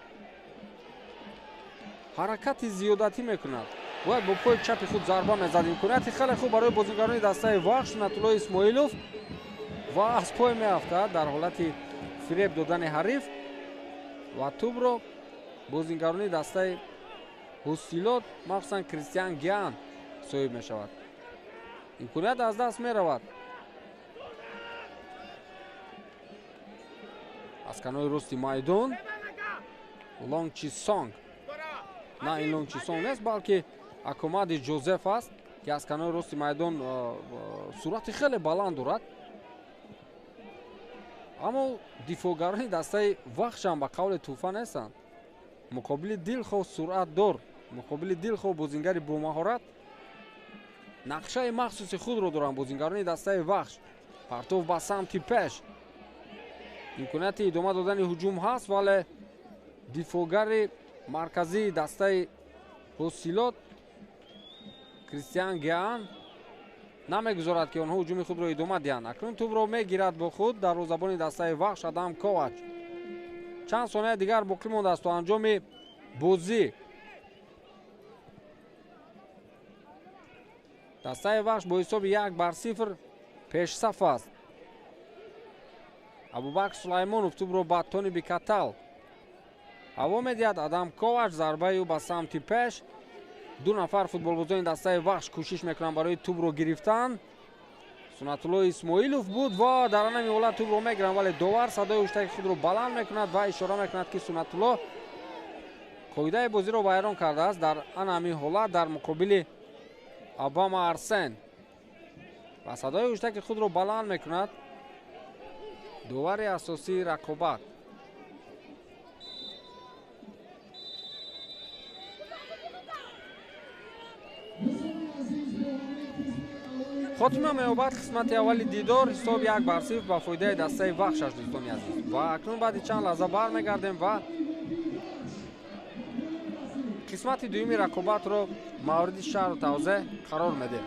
ҳаракати зиёдатӣ мекунад. бояд бо пои чапи худ зарба мезад. имконияти хеле хуб барои бозингарони дастаи Вахш Сунатуллои Исмоилов ва аз пой меафтад дар ҳолати фиреб додани ҳариф ва тӯбро бозингарони дастаи Ҳосилот махсусан Кристиан Гиан соҳиб мешавад. имконият аз даст меравад. аз канори рости майдон Лонг Чисонг, на ин Лонг Чисонг нест, балки Акомади Ҷозеф аст ки аз канори рости майдон суръати хеле баланд дорад. аммо дифоъгарони дастаи Вахшам ба қавли Туфа нестанд. муқобили Дилхоҳ суръатдор, муқобили Дилхоҳ бозингари бомаҳорат нақшаи махсуси худро доранд бозингарони дастаи Вахш. партов ба самти пеш, имконияти идома додани ҳуҷум ҳаст, вале дифоъгари марказии дастаи Ҳосилот Кристиан Гиан намегузорад ки онҳо ҳуҷуми худро идома диҳанд. акнун тӯбро мегирад бо худ дарвозабони дастаи Вахш Адам Ковач. чанд сония дигар боқӣ мондааст то анҷоми бозӣ. дастаи Вахш бо ҳисоби 1-0 пешсаф аст. Абубакр Сулаймонов тӯбро ба Тони Бикатал ҳаво медиҳад. Адам Ковач зарбаи ӯ ба самти пеш. 2 нафар футболбозони дастаи Вахш кӯшиш мекунанд барои тӯбро гирифтан. Сунатулло Исмоилов буд ва дар анами ҳолат тӯбро мегиранд, вале довар садои уштаки худро баланд мекунад ва ишора мекунад ки Сунатулло қоидаи бозиро вайрон кардааст. Дар анами ҳолат дар муқобили Обама Арсен ва садои уштаки худро баланд мекунад довари асосии рақобат. хотима меёбад қисмати аввали дидор, ҳисоб 1-0 ба фоидаи дастаи Вахшаш. дӯстони азиз, ва акнун баъди чанд лаҳза бармегардем ва қисмати дуюми рақобатро мавриди шаҳру тавзеъ қарор медем.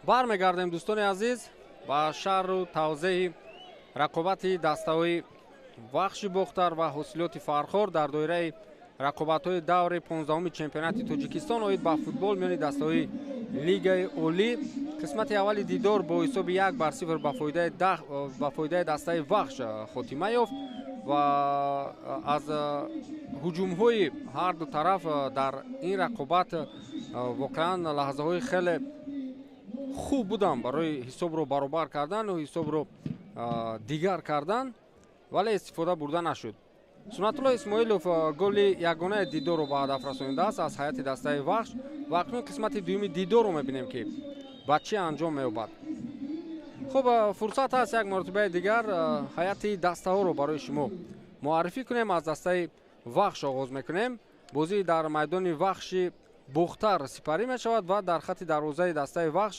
бармегардем дӯстони азиз ба шарҳу тавзеҳи рақобати дастаҳои вахши бохтар ва ҳосилоти фархор дар доираи рақобатҳои даври 15-уми чемпионати Тоҷикистон оид ба футбол миёни дастаҳои Лигаи Олӣ. қисмати аввали дидор бо ҳисоби 1-0 ба фоидаи дастаи вахш хотима ёфт ва аз ҳуҷумҳои ҳар ду тараф дар ин рақобат воқеан лаҳзаҳои хеле хуб буданд барои ҳисобро баробар кардан ва ҳисобро дигар кардан, вале истифода бурда нашуд. Сунатулло Исмоилов голи ягонаи дидорро ба ҳадаф расонидааст аз ҳайати дастаи вахш ва акнун қисмати дуюми дидорро мебинем ки ба чӣ анҷом меёбад. хуб, фурсат ҳаст як маротибаи дигар ҳайати дастаҳоро барои шумо муаррифӣ кунем. Аз дастаи вахш оғоз мекунем. Бозӣ дар майдони вахши бухтар сипарӣ мешавад ва дар хати дарвозаи дастаи вахш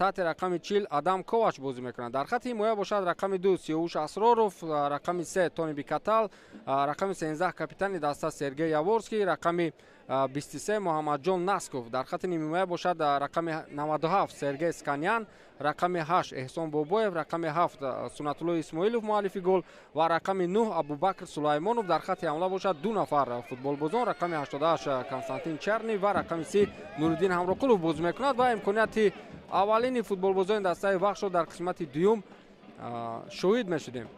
таҳти рақами 40 Адам Ковач бозӣ мекунад. Дар хати ҳимоя бошад рақами 2 Сиёвуш Асроров, рақами 3 Тони Бикатал, рақами 13 капитани даста Сергей Яворский, рақами 23 Муҳаммадҷон Насков. Дар хати нимҳимоя бошад рақами 97 Сергей Сканян, рақами 8 Эҳсон Бобоев, рақами 7 Сунатулло Исмоилов муаллифи гол ва рақами 9 Абубакр Сулаймонов. Дар хати ҳамла бошад ду нафар футболбозон, рақами 88 Константин Черни ва рақами 30 Нуриддин Ҳамроқулов бозӣ мекунад ва имконияти аввалини футболбозони дастаи вахшро дар қисмати дуюм шоҳид мешудем.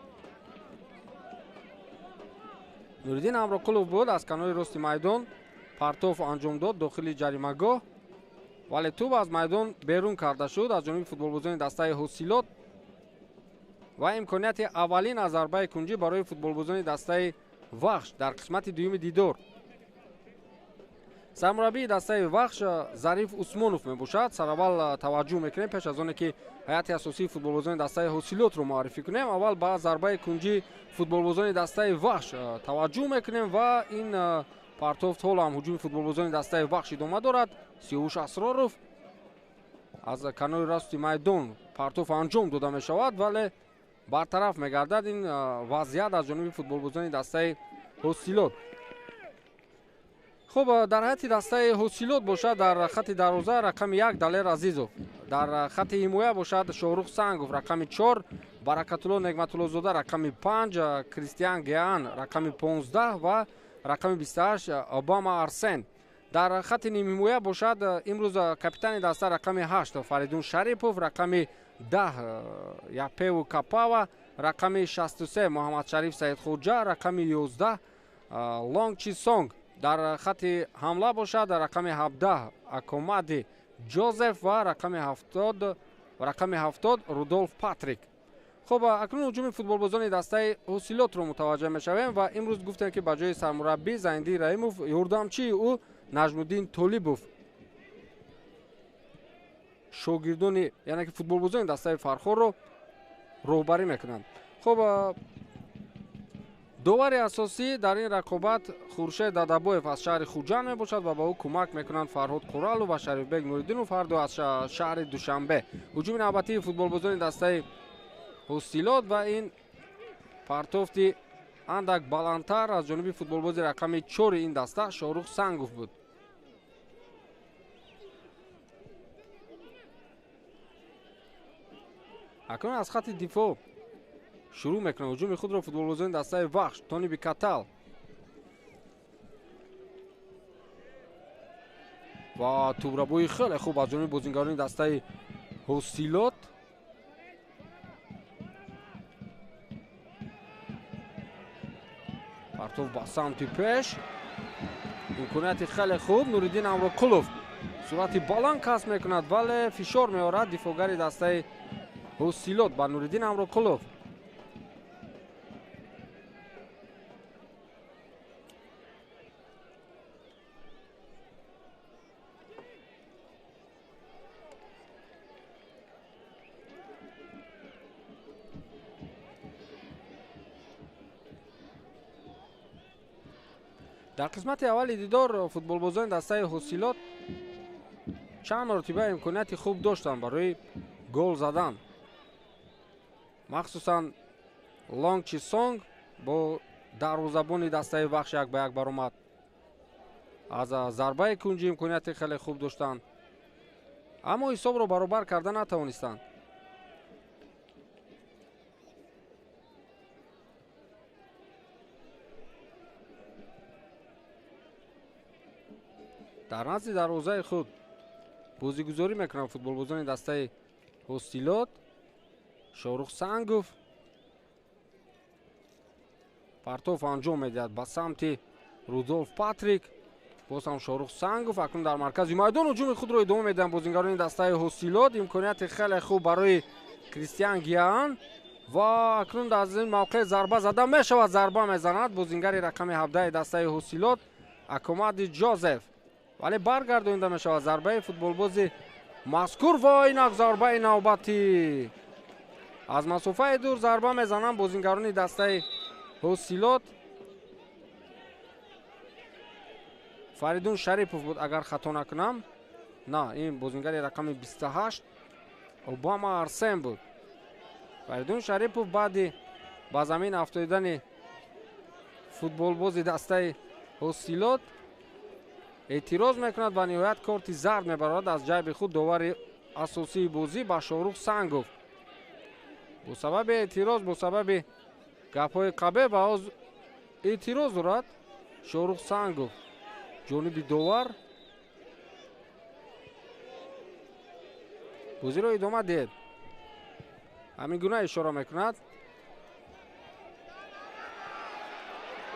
Нуриддин Ҳамроқулов буд аз канори рости майдон партов анҷом дод дохили ҷаримагоҳ, вале тӯб аз майдон берун карда шуд аз ҷониби футболбозони дастаи ҳосилот ва имконияти аввалин аз зарбаи кунҷӣ барои футболбозони дастаи вахш дар қисмати дуюми дидор. Сармураббии дастаи вахш Зариф Усмонов мебошад. Сараввал таваҷҷӯҳ мекунем пеш аз оне ки ҳайати асосии футболбозони дастаи ҳосилотро муаррифӣ кунем. Аввал ба зарбаи кунҷи футболбозони дастаи вахш таваҷҷӯҳ мекунем ва ин партофт ҳоло ҳам ҳуҷуми футболбозони дастаи вахш идома дорад. Сиёвуш Асроров аз канори расти майдон партоф анҷом дода мешавад, вале бартараф мегардад ин вазъият аз ҷониби футболбозони дастаи ҳосилот. хуб, дар ҳайати дастаи ҳосилот бошад дар хати дарвоза рақами 1 Далер Азизов, дар хати ҳимоя бошад Шоҳрух Сангов рақами 4, Баракатулло Негматуллозода рақами 5, Кристиан Геан рақами 15 ва рақами 28 Обама Арсен. Дар хати нимҳимоя бошад имрӯз капитани даста рақами 8 Фаридун Шарипов, рақами 10 Япеву Капава, рақами 63 Муҳаммадшариф Саидхоҷа, рақами 11 Лонг Чи Сонг. дар хати ҳамла бошад рақами 17 Акомади Ҷозеф ва рақами 70 Рудолф Патрик. хуб, акнун ҳуҷуми футболбозони дастаи ҳосилотро мутаваҷҷеҳ мешавем ва имрӯз гуфтем ки ба ҷои сармураббӣ Заинди Раимов ёрдамчии ӯ Наҷмуддин Толибов шогирдони яъне ки футболбозони дастаи фархорро роҳбарӣ мекунанд. хуб, довари асосӣ дар ин рақобат Хуршед Дадабоев аз шаҳри Хуҷанд мебошад ва ба ӯ кӯмак мекунанд Фарҳод Қуралов ва Шарифбек Нуриддинов ҳарду аз шаҳри Душанбе. ҳуҷуми навбатии футболбозони дастаи ҳосилот ва ин партофти андак баландтар аз ҷониби футболбози рақами 4 ин даста Шоҳрух Сангов буд. акнун аз хати дифоъ шурӯъ мекунад ҳуҷуми худро футболбозони дастаи вахш. Тони Бикатал ва тӯбрабои хеле хуб аз ҷониби бозингарони дастаи ҳосилот. партов ба самти пеш, имконияти хеле хуб. Нуриддин Амроқулов суръати баланд касб мекунад, вале фишор меорад дифоъгари дастаи ҳосилот ба Нуриддин Амроқулов. дар қисмати аввали дидор футболбозони дастаи ҳосилот чанд маротиба имконияти хуб доштанд барои гол задан. махсусан Лонг Чи Сонг бо дарвозабони дастаи вахш 1-1 баромад. аз зарбаи кунҷӣ имконияти хеле хуб доштанд. аммо ҳисобро баробар карда натавонистанд. дар назди дарвозаи худ бозигузорӣ мекунанд футболбозони дастаи ҳостилот. Шорух Сангов партоф анҷом медиҳад ба самти Рудольф Патрик. боз ҳам Шорух Сангов акнун дар маркази майдон ҳуҷуми худро идома медиҳанд бозингарони дастаи ҳостилот. имконияти хеле хуб барои Кристиан Гиан ва акнун дар ин мавқеъ зарба зада мешавад. зарба мезанад бозингари рақами 17 дастаи ҳостилот Акомади Ҷозеф, вале баргардонида мешавад зарбаи футболбози мазкур. ва инак зарбаи навбатӣ аз масофаи дур зарба мезананд бозингарони дастаи ҳостилот. Фаридун Шарипов буд агар хато накунам. На, ин бозингари рақами 28 Обама Арсен буд. Фаридун Шарипов баъди ба замин афтоидани футболбози дастаи ҳостилот эътироз мекунад ва ниҳоят корти зард мебарад аз ҷайби худ довари асосии бозӣ ба Шорух Сангов. бо сабаби эътироз, бо сабаби гапҳои қабе ба ҳоз эътироз дорад Шорух Сангов ҷониби довар. бозиро идома диҳед. ҳамин гуна ишора мекунад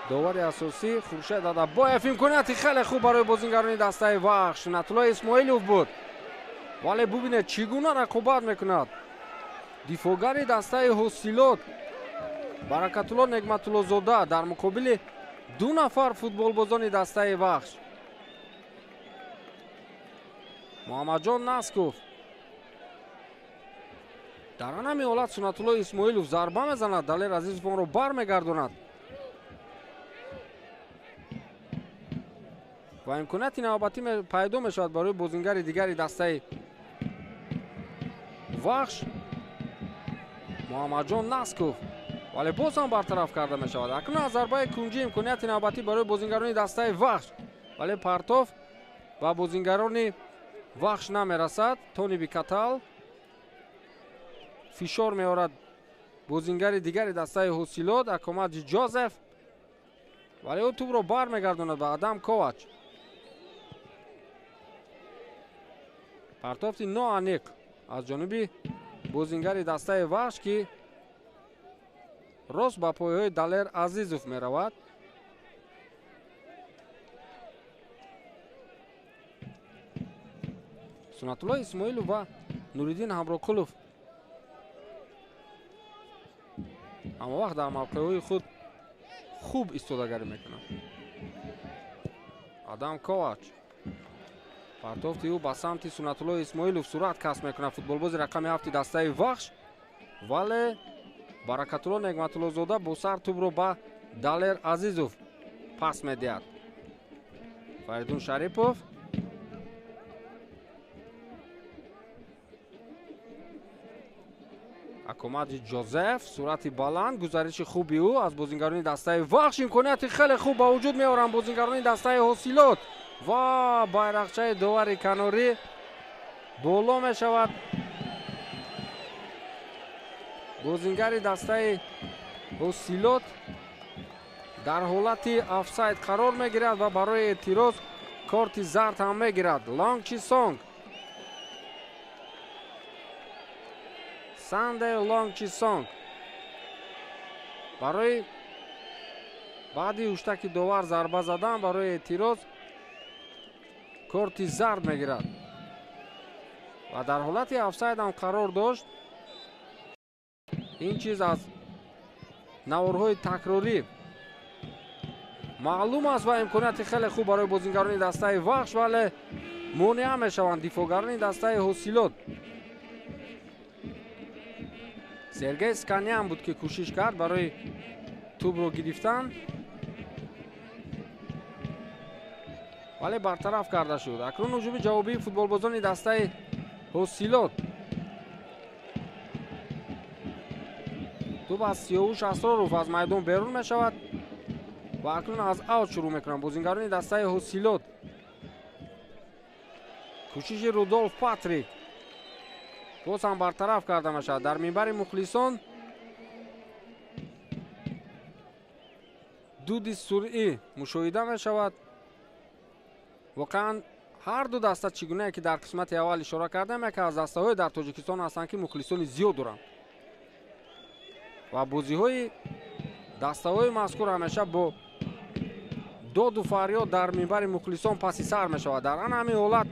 довари асосӣ Хуршед Адаббоев. имконияти хеле хуб барои бозингарони дастаи Вахш. Сунатулло Исмоилов буд, вале бубинед чӣ гуна рақобат мекунад дифогари дастаи ҳостилот Баракатулло Негматуллозода дар муқобили ду нафар футболбозони дастаи Вахш. Муҳаммадҷон Насков дар ҳамин ҳолат Сунатулло Исмоилов зарба мезанад. Далер Азизов онро бармегардонад ва имконияти навбатӣ пайдо мешавад барои бозингари дигари дастаи Вахш Муҳаммадҷон Насков, вале боз ҳам бартараф карда мешавад. акнун аз зарбаи кунҷӣ имконияти навбатӣ барои бозингарони дастаи Вахш, вале партоф ба бозингарони Вахш намерасад. Тони Бикатал фишор меорад бозингари дигари дастаи ҳостилот Акомади Ҷозеф, вале ӯ тӯбро бармегардонад ба Адам Ковач. партофи ноаниқ аз ҷониби бозингари дастаи Вахш ки рост ба пойҳои Далер Азизов меравад. Сунатулло Исмоилов ва Нуриддин Ҳамрокулов ҳамавақт дар мавқеъҳои худ хуб истодагарӣ мекунанд. Адам Ковач партофти ӯ ба самти Сунатулло Исмоилов сурат касб мекунад футболбози рақами 7 дастаи Вахш, вале Баракатулло Негматуллозода бо сар тӯбро ба Далер Азизов пас медиҳад. Фаридун Шарипов Акомади Ҷозеф сурати баланд, гузариши хуби ӯ аз бозингарони дастаи Вахш. имконияти хеле хуб ба вуҷуд меоранд бозингарони дастаи ҳостилот ва байрақчаи довари канорӣ боло мешавад. бозингари дастаи ҳостилот дар ҳолати офсайд қарор мегирад ва барои эътироз корти зард ҳам мегирад. Лонг Чисонг Сандей Лонг Чисонг барои баъди уштаки довар зарба задан барои эътироз корти зард мегирад ва дар ҳолати офсайд ҳам қарор дошт. ин чиз аз наворҳои такрорӣ маълум аст ва имконияти хеле хуб барои бозингарони дастаи Вахш, вале монеа мешаванд дифогарони дастаи ҳостилот. Сергей Сканян буд ки кӯшиш кард барои тӯбро гирифтан, вале бартараф карда шуд. акнун ҳуҷуми ҷавобии футболбозони дастаи ҳостилот. тӯб аз Сиёвуш Асроров аз майдон берун мешавад ва акнун аз аут шурӯъ мекунанд бозингарони дастаи ҳостилот. кӯшиши Рудольф Патрик باز هم برطرف کرده می شود. در منبر مخلصان دود سرعی مشاهده می شود. واقعا هر دو دسته چگونه که در قسمت اول اشاره کردم یک از دسته های در تاجیکستان هستند که مخلصان زیاد دارند و بازی های دسته های مذکور همیشه با داد و فریاد در منبر مخلصان پس سر می شود. در آن همین حالت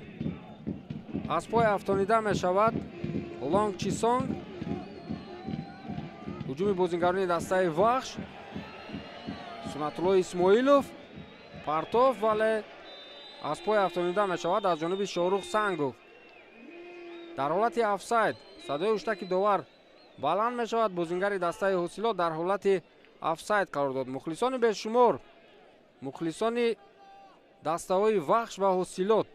از پای افتانیده می شود لانگ چیسانگ. هجوم بازیگران دسته وحش سنت‌الله اسماعیلوف پرتاف ولی از پای افتانیده می شود از جانب شاروخ سنگوف. در حالت افساید صدای هشتک داور بلند می شود. بازیگر دسته حاصلات در حالت افساید قرار داد. مخلصان بیشمار مخلصان دسته های وحش و حاصلات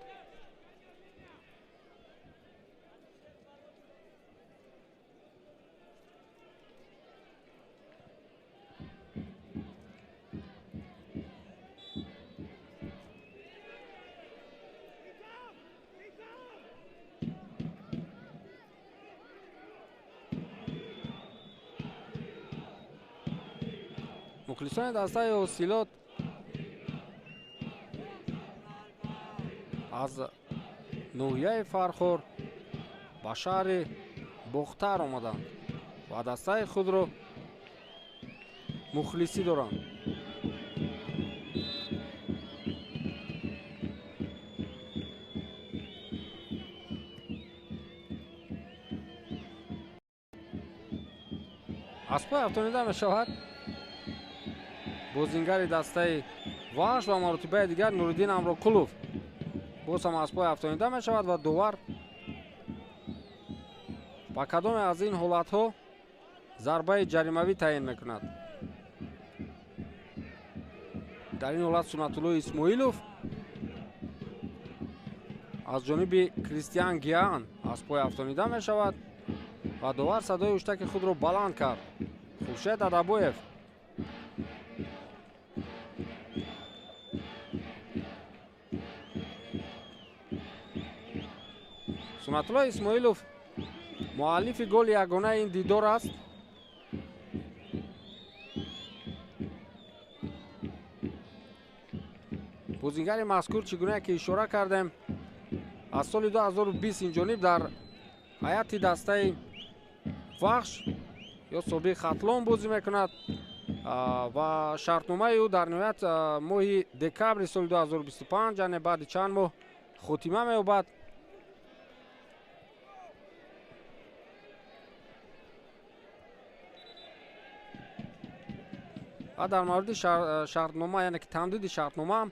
مخلصان دسته حاصلات از نوحیه فرخور به شهر بختر آمدند و دسته خود را مخلصی دارند. از پای افتانیده می شود بازیگر دسته وحش و مرتبه دیگر نورالدین امراکلوف باز هم از پای افتانیده می شود و داور با کدام از این حالت ها ضربه جریموی تعیین می کند. در این حالت سنت‌الله اسماعیلوف از جانب کریستیان گیان از پای افتانیده می شود و داور صدای هشتک خود را بلند کرد. خورشید ادبویف سنت‌الله اسماعیلوف مؤلف گل یگانه این دیدار است. بازیگر مذکور چگونه که اشاره کردیم از سال 2020 این جانب در هیئت دسته وحش یا سابق خطلان بازی میکند و شرطنامه او در نهایت ماه دکبر سال 2025 یعنی بعد چند ماه خاتمه مییابد. و در مورد شرطنامه یعنی که تمدید شرطنامه هم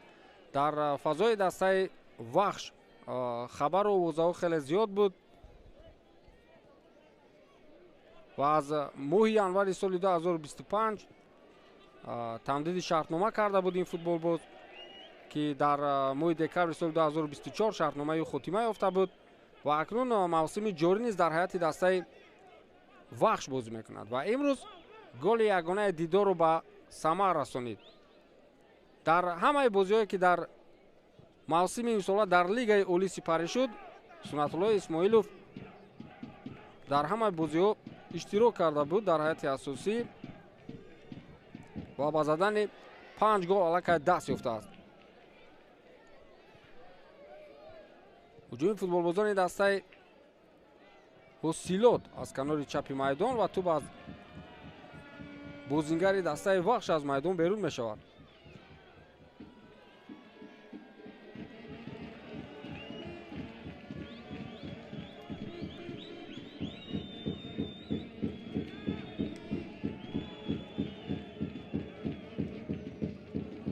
در فضای دسته وحش خبر و وضع خیلی زیاد بود و از ماه ینوری سال 2025 تمدید شرطنامه کرده بود این فوتبال باز که در ماه دکبر سال 2024 شرطنامه خاتمه یافته بود و اکنون موسم جاری نیز در هیئت دسته وحش بازی میکند و امروز گل یگانه دیدار رو به ثمر رسانید. در همه بازی‌هایی که در موسم امسال در لیگ اولی سپری شد سنت‌الله اسماعیلوف در همه بازی‌ها اشتراک کرده بود در هیئت اساسی و با زدن 5 گل الکی دست یافته است. هجوم فوتبالبازان دسته حاصلات از کنار چپ میدان و توپ از بازیگر دسته وحش از میدان بیرون می شود.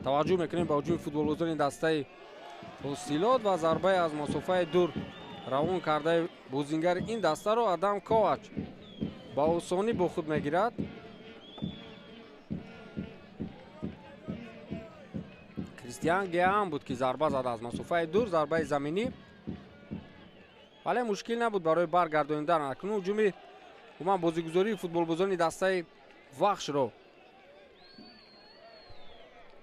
توجه میکنیم به هجوم فوتبالبازان دسته حاصلات و ضربه از مسافه دور روان کرده بازیگر این دسته را آدم کوچ با آسانی با خود میگیرد. کریستیان گیان بود که ضربه زد از مسافه دور، ضربه زمینی، ولی مشکل نبود برای برگرداندن. اکنون هجوم عموما بازیگزاری فوتبالبازان دسته وحش رو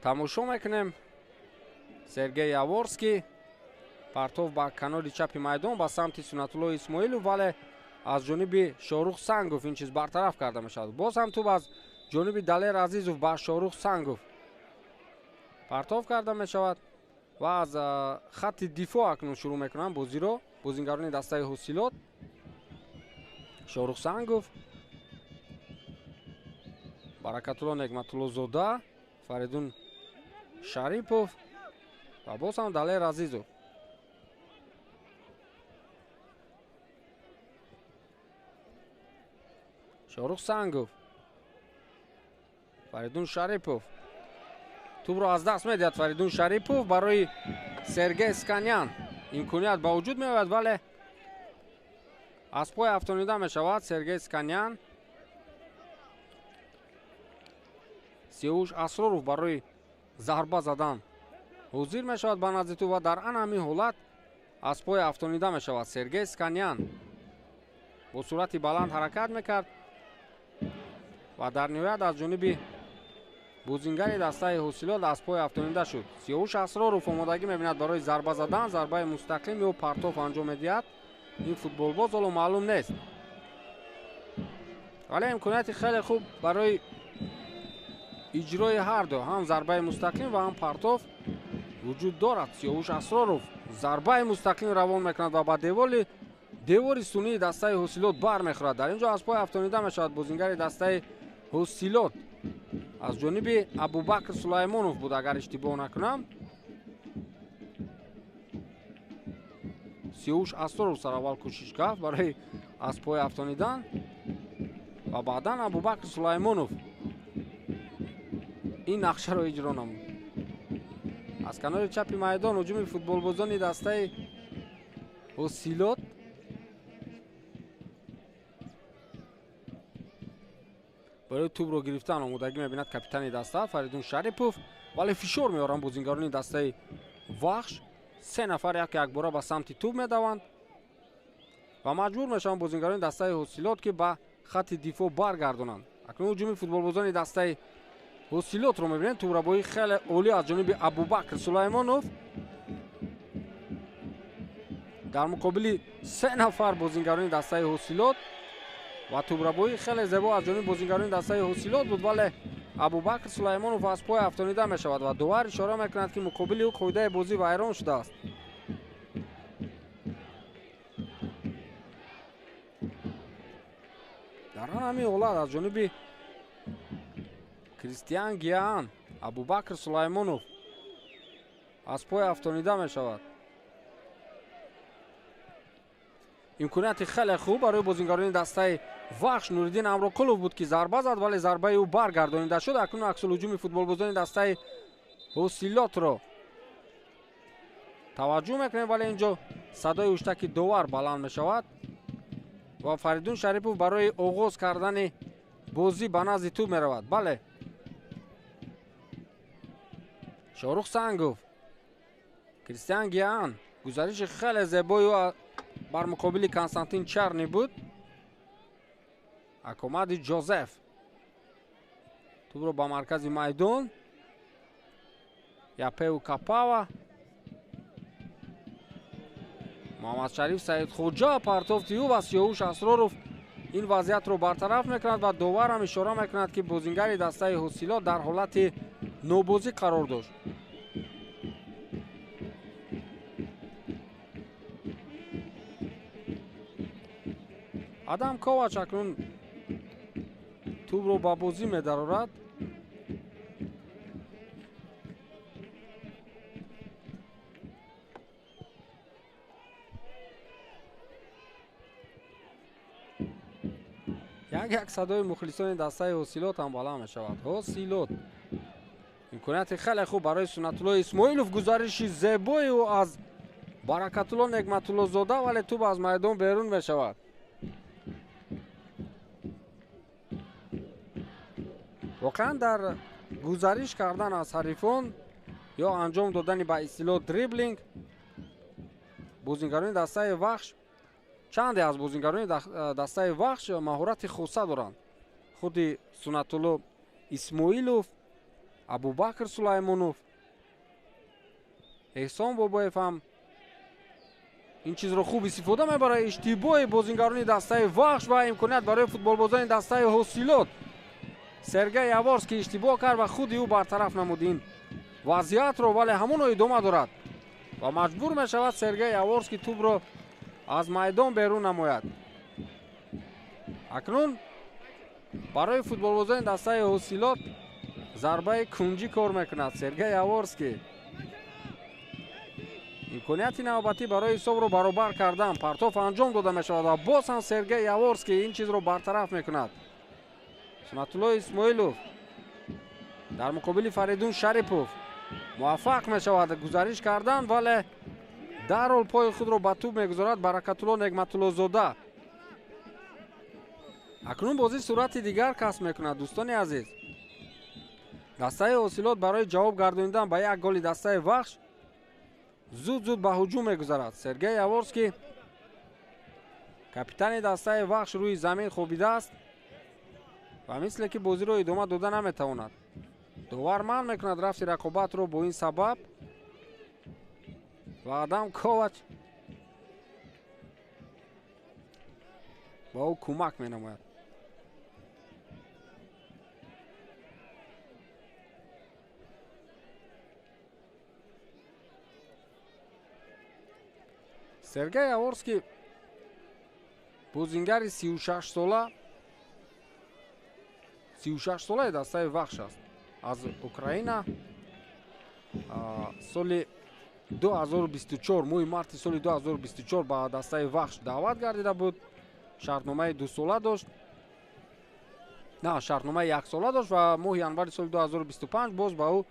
تماشا میکنیم. سرگئی یاورسکی پرتاف با کنار چپ میدان با سمت سنت‌الله اسماعیلوف، ولی аз ҷониби Шорух Сангов ин чиз бартараф карда мешавад. Боз ҳам тӯб аз ҷониби Далер Азизов ба Шорух Сангов партов карда мешавад ва аз хатти дифоъ акнун шурӯъ мекунанд бозиро бозингарони дастаи Ҳосилот. Шорух Сангов, Баракатулло Нигматуллозода, Фаридун Шарипов ва боз ҳам Далер Азизов. Шорух Сангов, Фаридун Шарипов. тӯбро аз даст медиҳад Фаридун Шарипов барои Сергей Сканян. имконият ба вуҷуд меояд, вале аз пой афтонида мешавад Сергей Сканян. Сиёвуш Асроров барои зарба задан ҳозир мешавад ба назди тӯб ва дар ан ҳамин ҳолат аз пой афтонида мешавад Сергей Сканян. бо суръати баланд ҳаракат мекард ва дар ниҳоят аз ҷониби бозингари дастаи Ҳосилот аз пой афтонида шуд. Сиёвуш Асроров омодагӣ мебинад барои зарба задан, зарбаи мустақим ё партов анҷом медиҳад. ин футболбоз ҳоло маълум нест, вале имконияти хеле хуб барои иҷрои ҳарду ҳам зарбаи мустақим ва ҳам партов вуҷуд дорад. Сиёвуш Асроров зарбаи мустақим равон мекунад ва ба девори сунъии дастаи Ҳосилот бармехӯрад. дар ин ҷо аз пой афтонида мешавад бозингари дастаи Ҳосилот. аз ҷониби Абубакр Сулаймонов буд, агар иштибоҳ накунам. Сиёвуш Асроров сараввал кӯшиш кард барои аз пой афтонидан ва баъдан Абубакр Сулаймонов ин нақшаро иҷро намуд. аз канори чапи майдон ҳуҷуми футболбозони дастаи Ҳосилот. барои тӯбро гирифтан омодагӣ мебинад капитани даста Фаридун Шарипов, вале фишор меоранд бозингарони дастаи Вахш. се нафар якбора ба самти тӯб медаванд ва маҷбур мешаванд бозингарони дастаи Ҳосилот ки ба хатти дифоъ баргардонанд. акнун ҳуҷуми футболбозони дастаи Ҳосилотро мебинем. тӯбрабоӣ хеле олӣ аз ҷониби Абубакр Сулаймонов дар муқобили се нафар бозингарони дастаи Ҳосилот ва тӯбрабоӣ хеле зебо аз ҷониби бозингарони дастаи Ҳосилот буд, вале Абубакр Сулаймонов аз пой афтонида мешавад ва дувар ишора мекунад ки муқобили ӯ қоидаи бозӣ вайрон шудааст. дар ҳамин ҳолат аз ҷониби Кристиан Гиаан Абубакр Сулаймонов аз пой афтонида мешавад. имконияти хеле хуб барои бозингарони дастаи Вахш Нуриддин Амроқулов буд ки зарба зад, вале зарбаи ӯ баргардонида шуд. акнун аксулҳуҷуми футболбозони дастаи Ҳосилотро таваҷҷӯҳ мекунем, вале ин ҷо садои уштаки довар баланд мешавад ва Фаридун Шарипов барои оғоз кардани бозӣ ба назди тӯб меравад. бале Шорух Сангов, Кристиан Гиаан, гузариши хеле зебои ӯ бар муқобили Константин Чарни буд. Акомади Ҷозеф тӯбро ба маркази майдон. Япеу Капава, Муҳаммадшариф Саидхоҷа партофти ӯ ва Сиёвуш Асроров ин вазъиятро бартараф мекунад ва довар ҳам ишора мекунад ки бозингари дастаи Ҳосилот дар ҳолати нобозӣ қарор дошт. Адам Ковач акнун тӯбро ба бозӣ медарорад. як садои мухлисони дастаи Ҳосилот ҳам баланд мешавад. Ҳосилот имконияти хеле хуб барои Сунатулло Исмоилов, гузариши зебои ӯ аз Баракатулло Нигматуллозода, вале тӯб аз майдон берун мешавад. воқеан дар гузариш кардан аз ҳарифон ё анҷом додани ба истилоҳ дриблинг бозингарони дастаи Вахш, чанде аз бозингарони дастаи Вахш маҳорати хоса доранд. худи Сунатулло Исмоилов, Абубакр Сулаймонов, Эҳсон Бобоев ҳам ин чизро хуб истифода мебарад. иштибоҳи бозингарони дастаи вахш ва имконият барои футболбозони дастаи ҳосилот. Сергей Яворский иштибоҳ кард ва худи ӯ бартараф намуд ин вазъиятро, вале ҳамоно идома дорад ва маҷбур мешавад Сергей Яворский тӯбро аз майдон берун намояд. акнун барои футболбозони дастаи ҳосилот зарбаи кунҷӣ кор мекунад Сергей Яворский. имконияти навбатӣ барои ҳисобро баробар кардан партоф анҷом дода мешавад ва боз ҳам Сергей Яворский ин чизро бартараф мекунад. Сунатулло Исмоилов дар муқобили Фаридун Шарипов муваффақ мешавад гузариш кардан, вале дарҳол пои худро ба тӯб мегузорад Баракатулло Негматуллозода. акнун бозӣ сурати дигар касб мекунад. дӯстони азиз, дастаи ҳосилот барои ҷавоб гардонидан ба як голи дастаи вахш зуд ба ҳуҷум мегузарад. Сергей Яворский, капитани дастаи вахш, рӯи замин хобидааст ва мисле ки бозиро идома дода наметавонад. довар манъ мекунад рафти рақобатро бо ин сабаб ва Адам Ковач ба ӯ кӯмак менамояд. Сергей Яворский бозингари 36 солаи дастаи вахш аст. аз Украина соли 2024 моҳи марти соли 2024 ба дастаи вахш даъват гардида буд. шартномаи 2 сола дошт, шартномаи 1 сола дошт ва моҳи январи соли 2025 боз ба ӯ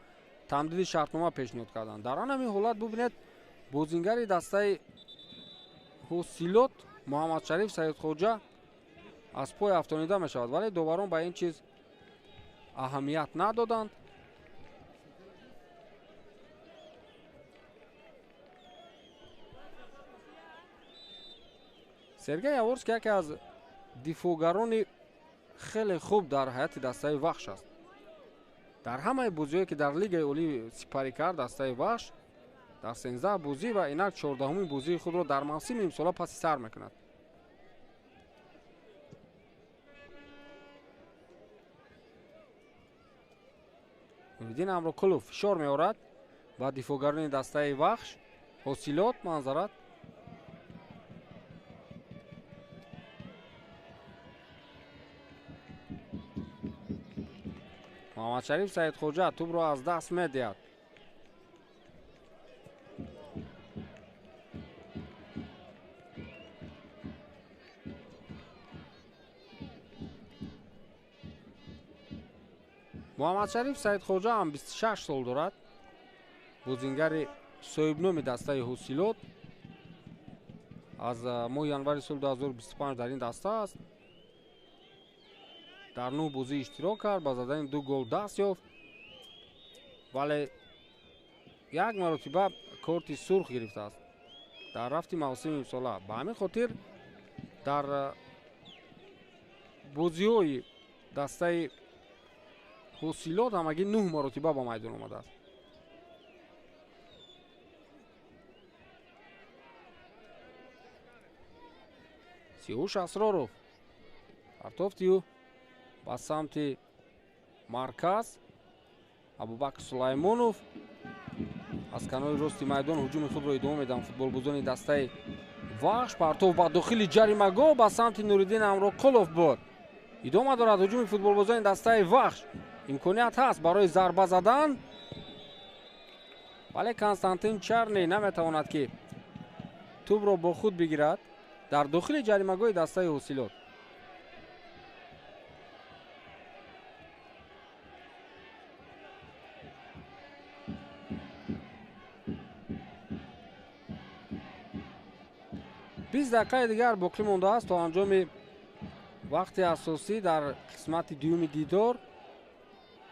тамдиди шартнома пешниҳод карданд. дар он ҳамин ҳолат бубинед бозингари дастаи ҳосилот Муҳаммадшариф Саидхоҷа аз пой афтонида мешавад, вале доварон ба ин чиз аҳамият надоданд. Сергей Яворский яке аз дифоъгарони хеле хуб дар ҳайати дастаи вахш аст. дар ҳамаи бозиҳое ки дар лигаи олӣ сипарӣ кард дастаи вахш дар 13 бозӣ ва инак 14-умин бозии худро дар мавсими имсола паси сар мекунад. Нуриддин Амрокулов фишор меорад ба дифоъгарони дастаи вахш ҳосилот манзарат. Муҳаммадшариф Саидхоҷа тӯбро аз даст медиҳад. Муҳаммадшариф Саидхоҷа ҳам 26 сол дорад. бозингари соҳибноми дастаи ҳосилот аз моҳи январи соли 2025 дар ин даста аст. дар 9 бозӣ иштирок кард, ба задани 2 гол даст ёфт, вале як маротиба корти сурх гирифтааст дар рафти мавсими имсола. ба ҳамин хотир дар бозиҳои дастаи ҳосилот ҳамагӣ 9 маротиба ба майдон омадааст. Сиёуш Асроров партофти ӯ ба самти марказ. Абубакр Сулаймонов аз канори рости майдон ҳуҷуми худро идома медиҳанд футболбозони дастаи вахш. партоф ба дохили ҷаримагоҳ ба самти Нуриддин Амрокулов буд. идома дорад ҳуҷуми футболбозони дастаи вахш. имконият ҳаст барои зарба задан, вале Константин Чарни наметавонад ки тӯбро бо худ бигирад дар дохили ҷаримагоҳи дастаи ҳосилот. بیست دقیقه دیگر باقی مانده است تا انجام وقت اساسی در قسمت دوم دیدار.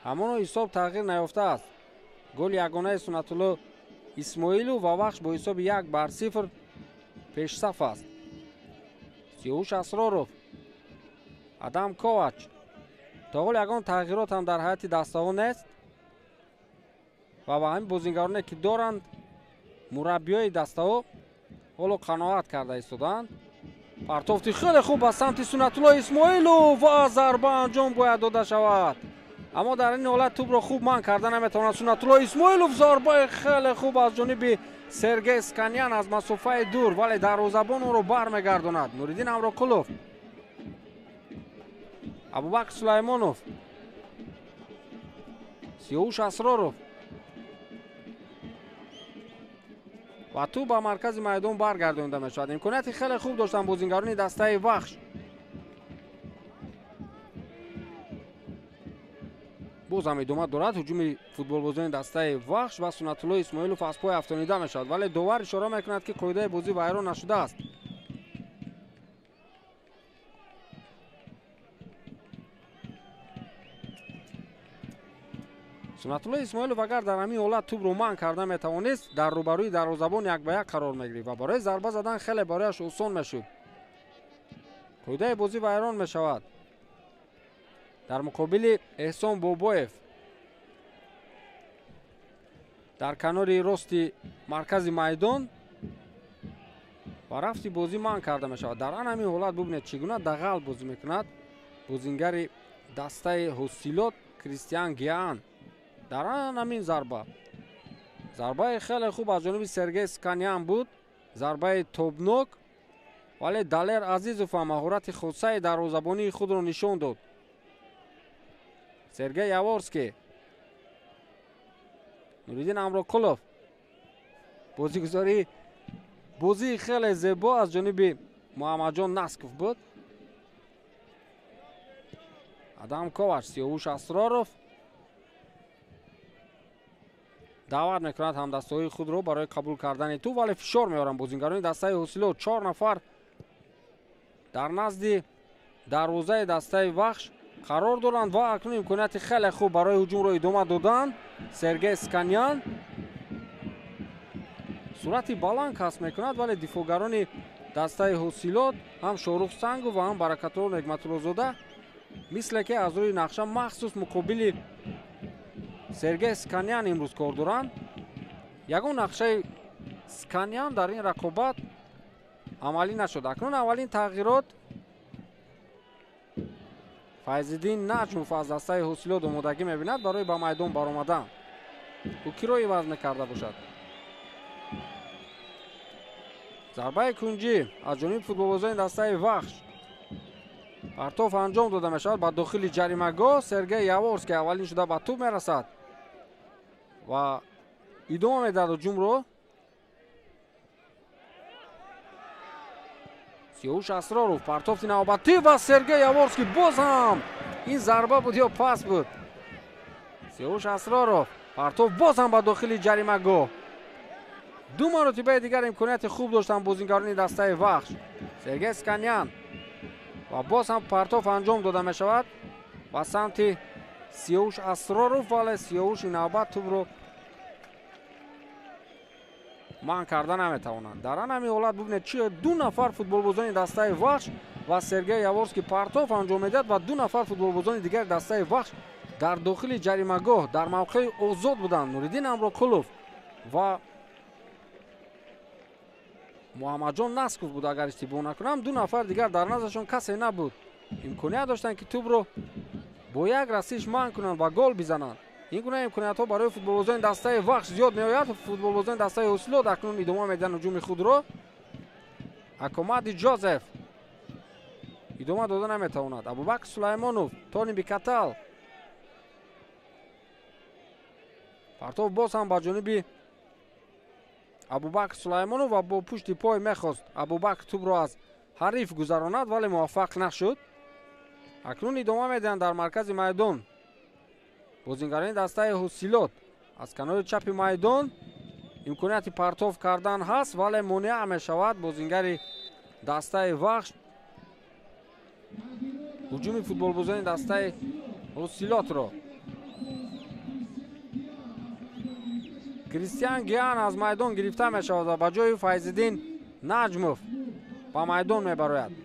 همان حساب تغییر نیافته است. گل یگانه سنت‌الله اسماعیلو و وخش با حساب 1-0 پیش صف است. سیاوش اسرارov، آدم کوواچ. تا حال یگان تغییرات هم در حیات دسته‌ها نیست و با همین بازیگرانی که دارند مربیای دسته‌ها حالا قناعت کرده ایستادند. پرتافتی خیلی خوب به سمت سنت‌الله اسماعیلوف و ضربه انجام باید داده شود، اما در این حالت توپ را خوب من کرده نمیتواند سنت‌الله اسماعیلوف. ضربه خیلی خوب از جانب سرگی اسکانیان از مسافه دور، ولی دروازه‌بان او را برمیگرداند. نوریدین امرکلوف، ابوبکر سلیمانوف، سیاوش اسرارов و تو به مرکز میدان برگردانده می شود. امکانیت خیلی خوب داشتن بازیگران دسته وحش. باز هم ادامه دارد هجوم فوتبال بازان دسته وحش و سنت‌الله اسماعیلوف از پای افتانیده می شود، ولی داور اشاره میکند که قاعده بازی ویران نشده است. سنت‌الله اسماعیلوف اگر در همین حالت توپ رو من کرده میتوانست در روبروی دروازه‌بان 1-1 قرار میگیرد و برای ضربه زدن خیلی برایش آسان میشد. قاعده بازی ویران میشود. در مقابل احسان بابایف در کنار راست مرکز میدان و رفتی بازی من کرده میشود. در همین حالت ببینید چگونه دغل بازی میکند بازیگر دسته حاصلات کریستیان گیان. در همین ضربه خیلی خوب از جانب سرگی اسکانیان بود، ضربه توبناک، ولی دلیر عزیزوف مهارت خاصه دروازه‌بانی خود را نشان داد. سرگی یاورسکی، نوریدین امرکلوف، بازی خیلی زیبا از جانب محمد جان نسکوف بود. ادم کوچ، سیاوش اسرارov دعوت میکند هم دسته‌های خود رو برای قبول کردن تو، ولی فشار میارن بازیگران دسته حاصلات. 4 نفر در نزد دروازه دسته وحش قرار دارند و اکنون امکانیت خیلی خوب برای هجوم رو ادامه دادن. سرگی اسکانیان صورت بلند کسب میکند، ولی دفاعگران دسته حاصلات هم شاروخ سنگو و هم برکت‌الله نعمت‌الله زاده مثل که از روی نقشه مخصوص مقابل سرگی اسکانیان امروز کار دارند. یگان نقشه اسکانیان در این رقابت عملی نشد. اکنون اولین تغییرات فیض‌الدین نجموف از دسته حاصلات آمادگی می‌بیند برای به میدان برآمدن. او کی را عوض می‌کرده باشد؟ ضربه کنجی از جانب فوتبالبازان دسته وحش پرتاف انجام داده می‌شود به داخل جریمه‌گاه. سرگی یاورسکی اولین شده به توپ می‌رسد و ادامه می‌دهد هجوم رو. سیاوش اسرارov، پرتافت نوبتی و سرگی یاورسکی. باز هم این ضربه بود یا پاس بود؟ سیاوش اسرارov، پرتاف باز هم به داخل جریمه‌گاه. دو مرتبه دیگر امکانیت خوب داشتن بازیگران دسته وحش. سرگی اسکانیان و باز هم پرتاف انجام داده می شود و سمت سیاوش اسرارov، ولی سیاوش این نوبت توپ رو من کرده نمیتوانند. در همین حالت ببینید چه دو نفر فوتبالبازان دسته وحش و سرگی یاورسکی پرتاف انجام میداد و دو نفر فوتبالبازان دیگر دسته وحش در داخل جریمه‌گاه در موقع آزاد بودند. نوریدین امرکلوف و محمد جان نسکوف بود اگر اشتباه نکنم. دو نفر دیگر در نظرشون کسی نبود. امکانیت داشتن که توپ رو با یک رسیش من کنند و گل بزنند. این گونه امکانیت ها برای فوتبالبازان دسته وحش زیاد میآید. فوتبالبازان دسته حاصلات اکنون ادامه میدن هجوم خود رو. اکومادی جوزف ادامه دادن نمیتواند. ابوبکر سلیمانوف، تونی بیکتل، پرتاف باز هم با جانب ابوبکر سلیمانوف و با پشت پای میخواست ابوبکر توپ را از حریف گذراند ولی موفق نشد. اکنون ادامه میدن در مرکز میدان بازیگران دسته حاصلات. از کنار چپ میدان امکانیت پرتاف کردن هست ولی مانع می شود بازیگر دسته وحش. هجوم فوتبالبازان دسته حاصلات را کریستیان گیان از میدان گرفته می شود و به جای فیض‌الدین نجموف به میدان می براید.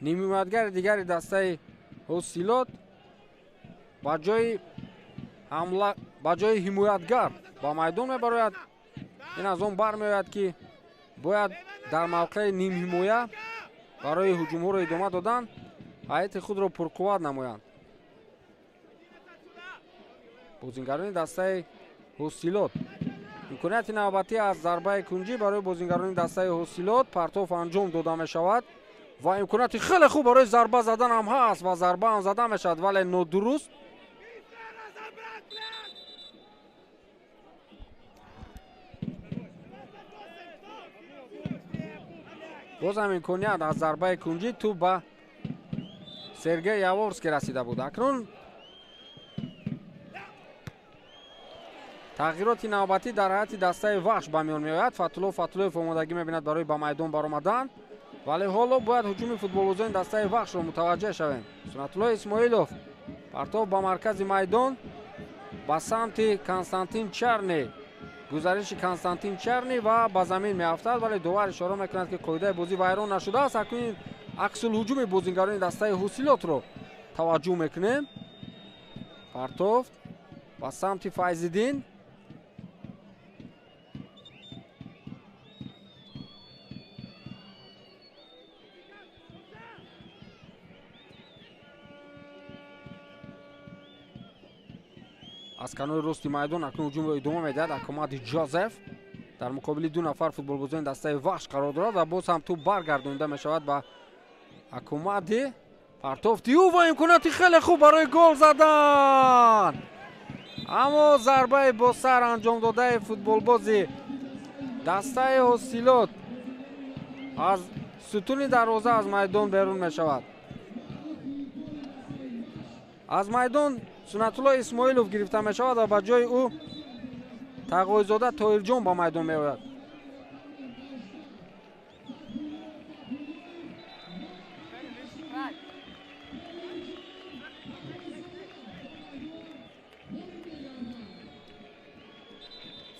نیمه‌مدگر دیگر دسته حاصلات با جای حمایتگر ба майдон мебарояд. ин аз он бармеояд ки бояд дар мавқеи нимҳимоя барои ҳуҷумҳоро идома додан ҳайати худро пурқувват намоянд. бозингарони дастаи ҳосилот имконияти навбатӣ аз зарбаи кунҷӣ барои бозингарони дастаи ҳосилот партоф анҷом дода мешавад ва имконияти хеле хуб барои зарба задан ҳам ҳаст ва зарба ҳам зада мешавад, вале нодуруст. боз ҳам имконият аз зарбаи кунҷӣ ту ба Сергей Яворский расида буд. Акнун тағйироти навбатӣ дар ҳайати дастаи вахш ба миён меояд. Фатуллоев омодагӣ мебинад барои ба майдон баромадан, вале ҳоло бояд ҳуҷуми футболбозони дастаи вахшро мутаваҷҷеҳ шавем. Сунатулло Исмоилов партов ба маркази майдон ба самти Константин Чарни. гузариши Константин Чарни ва ба замин меафтад, вале довар ишора мекунад ки қоидаи бозӣ вайрон нашудааст. Акнун аксулҳуҷуми бозингарони дастаи ҳосилотро таваҷҷӯҳ мекунем. партов ба самти Файзиддин. аз канори рости майдон акнун ҳуҷумро идома медиҳад Акомади Ҷозеф. дар муқобили ду нафар футболбозони дастаи вахш қарор дорад ва боз ҳам туп баргардонида мешавад ба Акомади. партов дию ва имконияти хеле хуб барои гол задан, аммо зарбаи бо сар анҷом додаи футболбози дастаи ҳосилот аз сутуни дарвоза аз майдон берун мешавад. аз майдон Сунатулло Исмоилов гирифта мешавад ва ба ҷои ӯ Тағоизода Тоҳирҷон ба майдон меояд.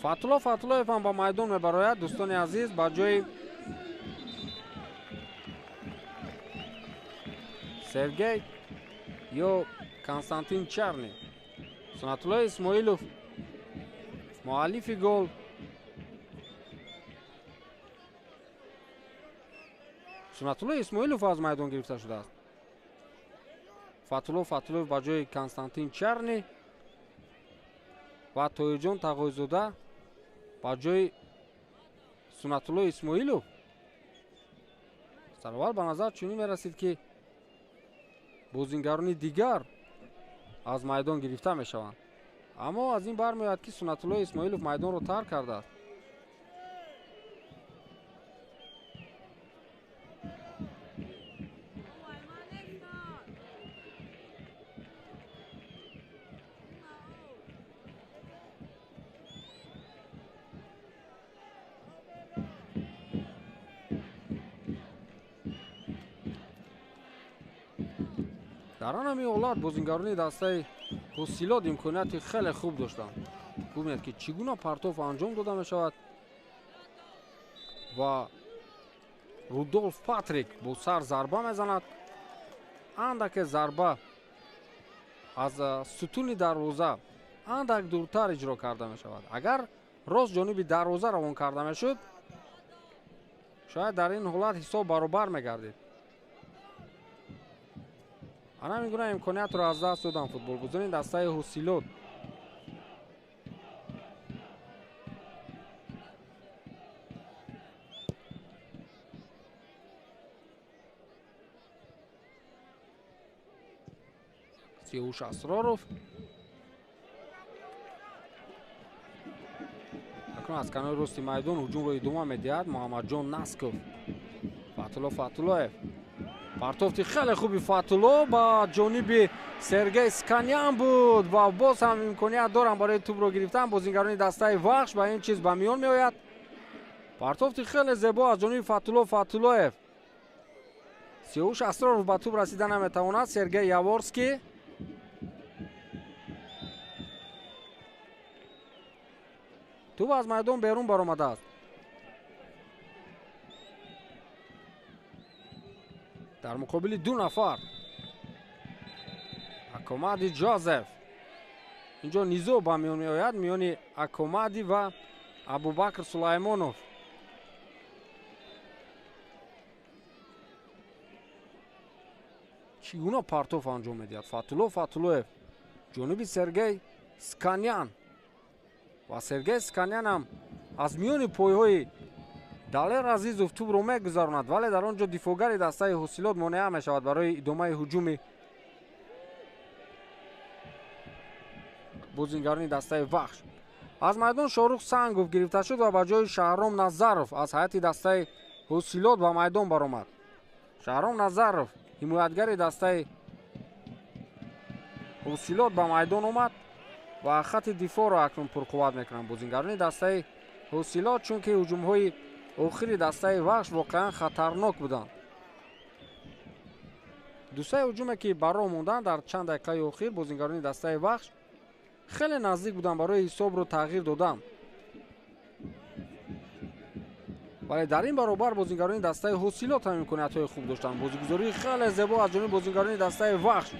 Фатуллоев ҳам ба майдон мебарояд. дӯстони азиз, ба ҷои Сергей ё Константин Чарни. Сунатулло Исмоилов муаллифи гол. Сунатулло Исмоилов аз майдон гирифта шудааст. Фатуллоев ба ҷои Константин Чарни ва Тоҳирҷон Тағоизода ба ҷои Сунатулло Исмоилов. сараввал ба назар чунин мерасид ки бозингарони дигар аз майдон гирифта мешаванд, аммо аз ин бармеояд ки Сунатулло Исмоилов майдонро тарк кардааст. дар он ҳамин ҳолат бозингарони дастаи ҳосилот имконияти хеле хуб доштанд. бубинед ки чӣ гуна партов анҷом дода мешавад ва Рудольф Патрик бо сар зарба мезанад. андаке зарба аз сутуни дарвоза андак дуртар иҷро карда мешавад. агар рост ҷониби дарвоза равон карда мешуд, шояд дар ин ҳолат ҳисоб баробар мегардид. ана ҳамин гуна имкониятро аз даст доданд футболбозони дастаи ҳосилот. Сиёуш Асроров акнун аз канори рости майдон ҳуҷумро идома медиҳад. Муҳаммадҷон Насков. Фатуллоев. партофти хеле хуби Фатулло ба ҷониби Сергей Сканян буд ва боз ҳам имконият доранд барои тӯбро гирифтан. бозингарони дастаи вахш ба ин чиз ба миён меояд. партофти хеле зебо аз ҷониби Фатуллоев. Сиёуш Асроров ба тӯб расида наметавонад. Сергей Яворский. тӯб аз майдон берун баромадааст. дар муқобили ду нафар Акомади Ҷозеф. اینجا نیزو با میون میآید میان اکومادی و ابوبکر سلیمانوف. چگونه پارتوف انجام میدهد؟ فاتولوف جنوبی سرگی سکانیان و سرگی سکانیان هم از میان پایهای دالر عزیزوف توپ رو میگذراند، ولی در آنجا دفاعگر دسته حاصلات مانع میشود برای ادامه هجوم بازیگران دسته وحش. از میدان شاروخ سنگوف گرفته شد و به جای شهرام نظروف از هیئت دسته حاصلات به میدان برآمد. شهرام نظروف حمایتگر دسته حاصلات به میدان آمد و خط دفاع را اکنون پرقوت میکنند بازیگران دسته حاصلات، چون که هجوم های آخری دسته وحش واقعا خطرناک بودند. دو سه هجومی که برا موندن در چند دقیقه اخیر بازیگران دسته وحش خیلی نزدیک بودن برای حساب رو تغییر دادن، ولی در این برابر بازیگران دسته حاصلات هم امکانیت‌های خوب داشتن. بازیگزاری خیلی زیبا از جانب بازیگران دسته وحش.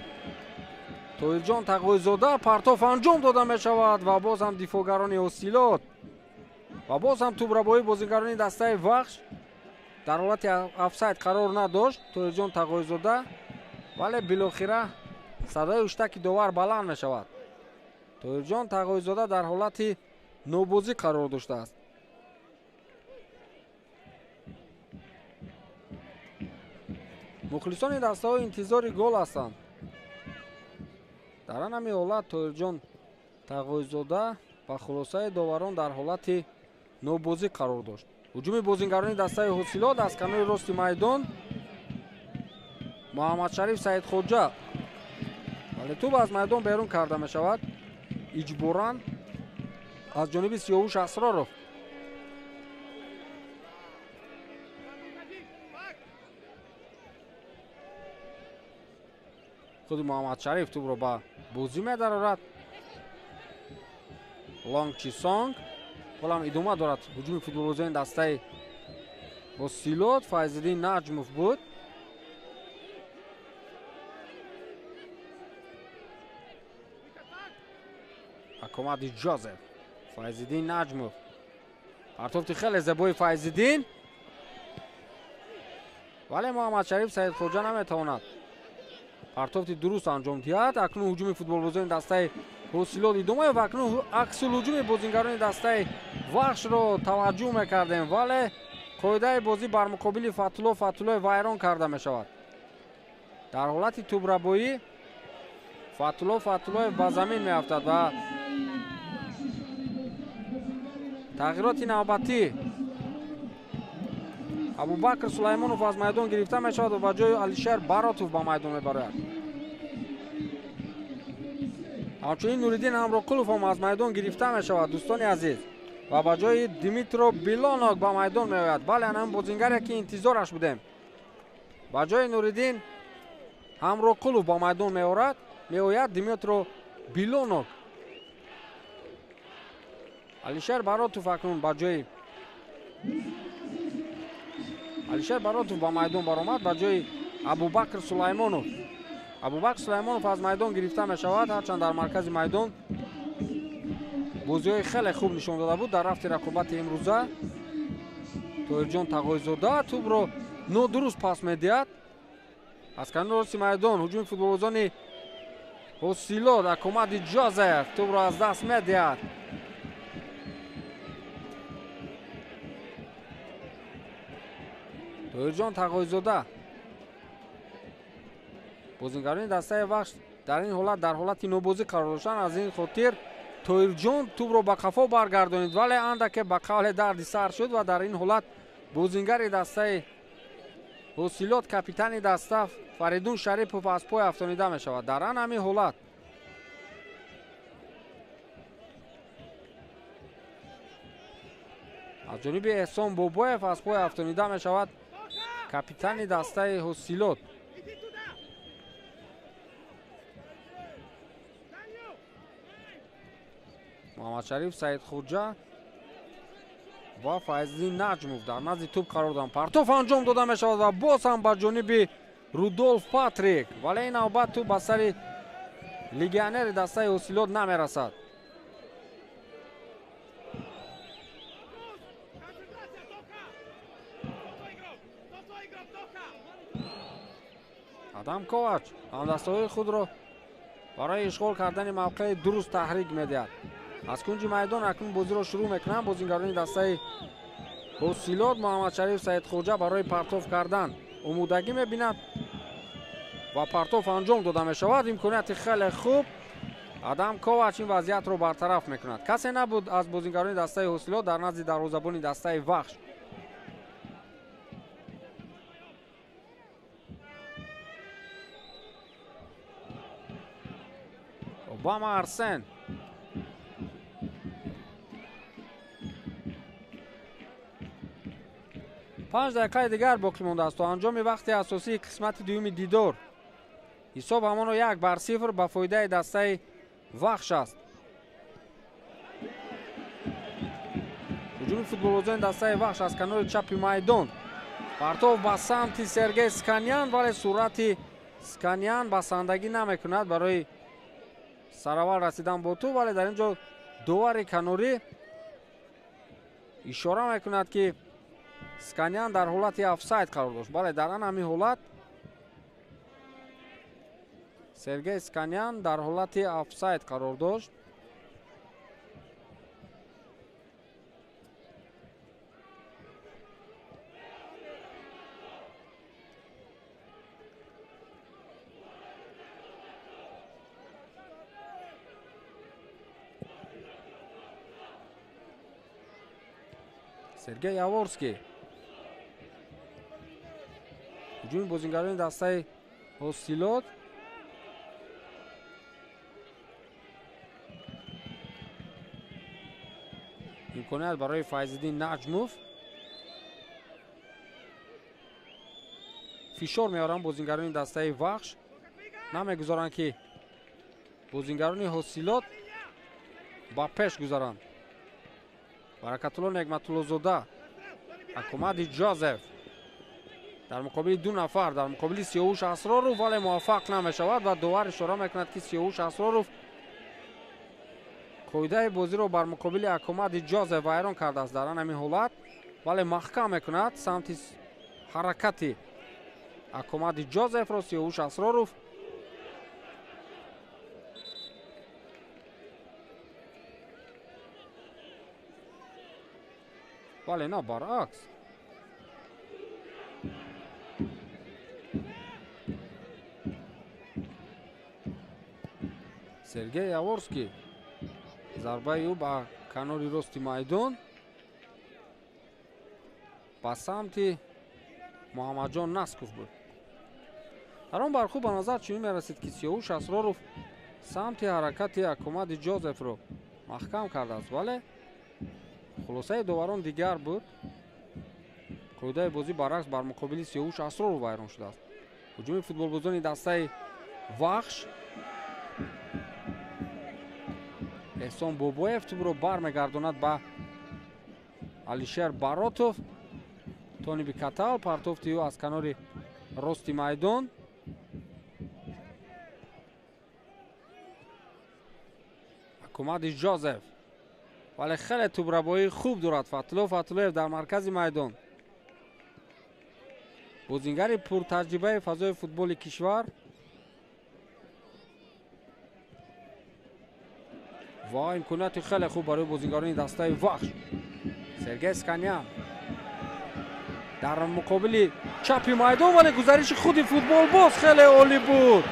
طاهرجان تقوی‌زاده پرتاف انجام داده می شود و باز هم دفاعگران حاصلات و باز هم توپ را با بازیگران دسته وحش در حالت افساید قرار نداشت طاهرجان تقوی‌زاده، ولی بالاخره صدای اشتک داور بلند می شود. طاهرجان تقوی‌زاده در حالت نوبازی قرار داشته است. مخلصان دسته ها انتظار گل هستند. در همین حالت طاهرجان تقوی‌زاده با خلاصه داوران در حالت نوبازی قرار داشت. هجوم بازیگران دسته حاصلات از کنار راست میدان محمد شریف سعید خوجا، ولی توپ از میدان بیرون کرده می شود اجباراً از جانب سیاوش اسرارов. خود محمد شریف توپ را با بازی می درآورد. لانگ چیسانگ ولم ادامه دارد هجوم فوتبالبازان دسته حاصلات. فیض‌الدین نجموف بود. اکومادی جوزف، فیض‌الدین نجموف، پرتافت خیلی زیبای فیض‌الدین، ولی محمد شریف سعید خوجا نمیتواند پرتافت درست انجام دهد. اکنون هجوم فوتبالبازان دسته حاصلات ادامه و اکنون عکس الهجوم بازیگران دسته وحش را توجه میکردیم، ولی قاعده بازی بر مقابل فاتولوف ویران کرده می شود. در حالت توپ‌ربایی فاتولوف به زمین می افتد و تغییرات نوبتی ابوبکر سلیمانوف از میدان گرفته می شود و به جای علیشیر براتوف به میدان می برد. همچنین نوریدین امرقلوف هم از میدان گرفته می شود دوستان عزیز و به جای دیمیترو بیلانوک به میدان می آید. بله هم بازیگری که انتظارش بودیم. به جای نوریدین امرقلوف به میدان می آید دیمیترو بیلانوک. علیشیر براتوف اکنون به جای علیشیر براتوف به میدان برآمد به جای ابوبکر سلیمانوف. ابوبکر سلیمانوف از میدان گرفته می شود، هرچند در مرکز میدان بازی‌های خیلی خوب نشان داده بود در رفت رقابت امروزه. طاهرجان تقوی‌زاده توپ را نادرست پاس می‌دهد. از کنار راست میدان هجوم فوتبالبازان حاصلات اکومادی جوزف توپ را از دست می‌دهد. طاهرجان تقوی‌زاده بازیگران دسته وحش در این حالت در حالت نوبازی قرار داشتند. از این خاطر طاهرجان توپ را به قفا برگردانید، ولی اندک به قول دردی سر شد و در این حالت بازیگر دسته حاصلات کاپیتان دسته فریدون شریپوف از پای افتانیده می شود. در همین حالت از جانب احسان بابایف از پای افتانیده می شود کاپیتان دسته حاصلات. محمد شریف سعید خوجا و فیض‌الدین نجموف در نزد توپ قرار دارند. پرتاف انجام داده می شود و باز هم به جانب رودولف پاتریک، ولی این نوبت توپ به سر легионери дастаи ҳосилот намерасад. Адам Ковач ҳамдастҳои худро барои ишғол кардани мавқеи дуруст таҳрик медиҳад. аз кунҷи майдон акнун бозиро шурӯъ мекунанд бозингарони дастаи ҳосилот. Муҳаммадшариф Саидхоҷа барои партов кардан омодагӣ мебинад ва партов анҷом дода мешавад. имконияти хеле хуб. Адам Ковач ин вазъиятро бартараф мекунад. касе набуд аз бозингарони дастаи ҳосилот дар назди дарвозабони дастаи Вахш. Обама Арсен پنج دقیقه دیگر باقی مانده است و انجام وقت اساسی قسمت دوم دیدار. حساب همان 1-0 به فایده دسته وخش است. هجوم فوتبالبازان دسته وخش از کنار چپ میدان. پرتاب به سمت سرگئی اسکانیان ولی سرعت اسکانیان بسندگی نمیکند برای سراور رسیدن با تو، ولی در اینجا داور کناری اشاره میکند که اسکانیان در حالت آفساید قرار داشت. بله در آن همین حالت سرگئی اسکانیان در حالت آفساید قرار داشت. سرگئی یاورسکی هجوم بازیگران دسته ҳосилот имконият барои Файзиддин Наҷмов. фишор меоранд бозигарони дастаи Вахш, намегузоранд ки бозигарони ҳосилот ба пеш гузаранд. баракатулло нигматуллозода, акумади Ҷозеф дар муқобили ду нафар, дар муқобили Сиёвуш Асроров, вале муваффақ намешавад ва довар ишора мекунад ки Сиёвуш Асроров қоидаи бозиро бар муқобили акумади Ҷозеф вайрон кардааст. дар ҳамин ҳолат вале маҳкам мекунад самти ҳаракати акумади Ҷозефро Сиёвуш Асроров. вале на баръакс. Сергей Яворский зарбаи ӯ ба канори рости майдон ба самти Муҳаммадҷон Насков буд. дар он бархӯ ба назар чунин мерасид ки Сиёвуш Асроров самти ҳаракати акумади Ҷозефро маҳкам кардааст, вале хулосаи доварон дигар буд. қоидаи бозӣ баръакс бар муқобили Сиёвуш Асроров вайрон шудааст. ҳуҷуми футболбозони дастаи Вахш. эҳсон Бобоев тӯбро бармегардонад ба Алишер Баротов. Тони Бикатал партофти ӯ аз канори рости майдон. акумади Ҷозеф вале хеле тӯбрабоии хуб дорад Фатулло Фатуллоев дар маркази майдон. бозингари пуртаҷрибаи фазои футболи кишвар ва имконияти хеле хуб барои бозингарони дастаи Вахш. Сергей Сканян дар муқобили чапи майдон, вале гузариши худи футболбоз хеле олӣ буд.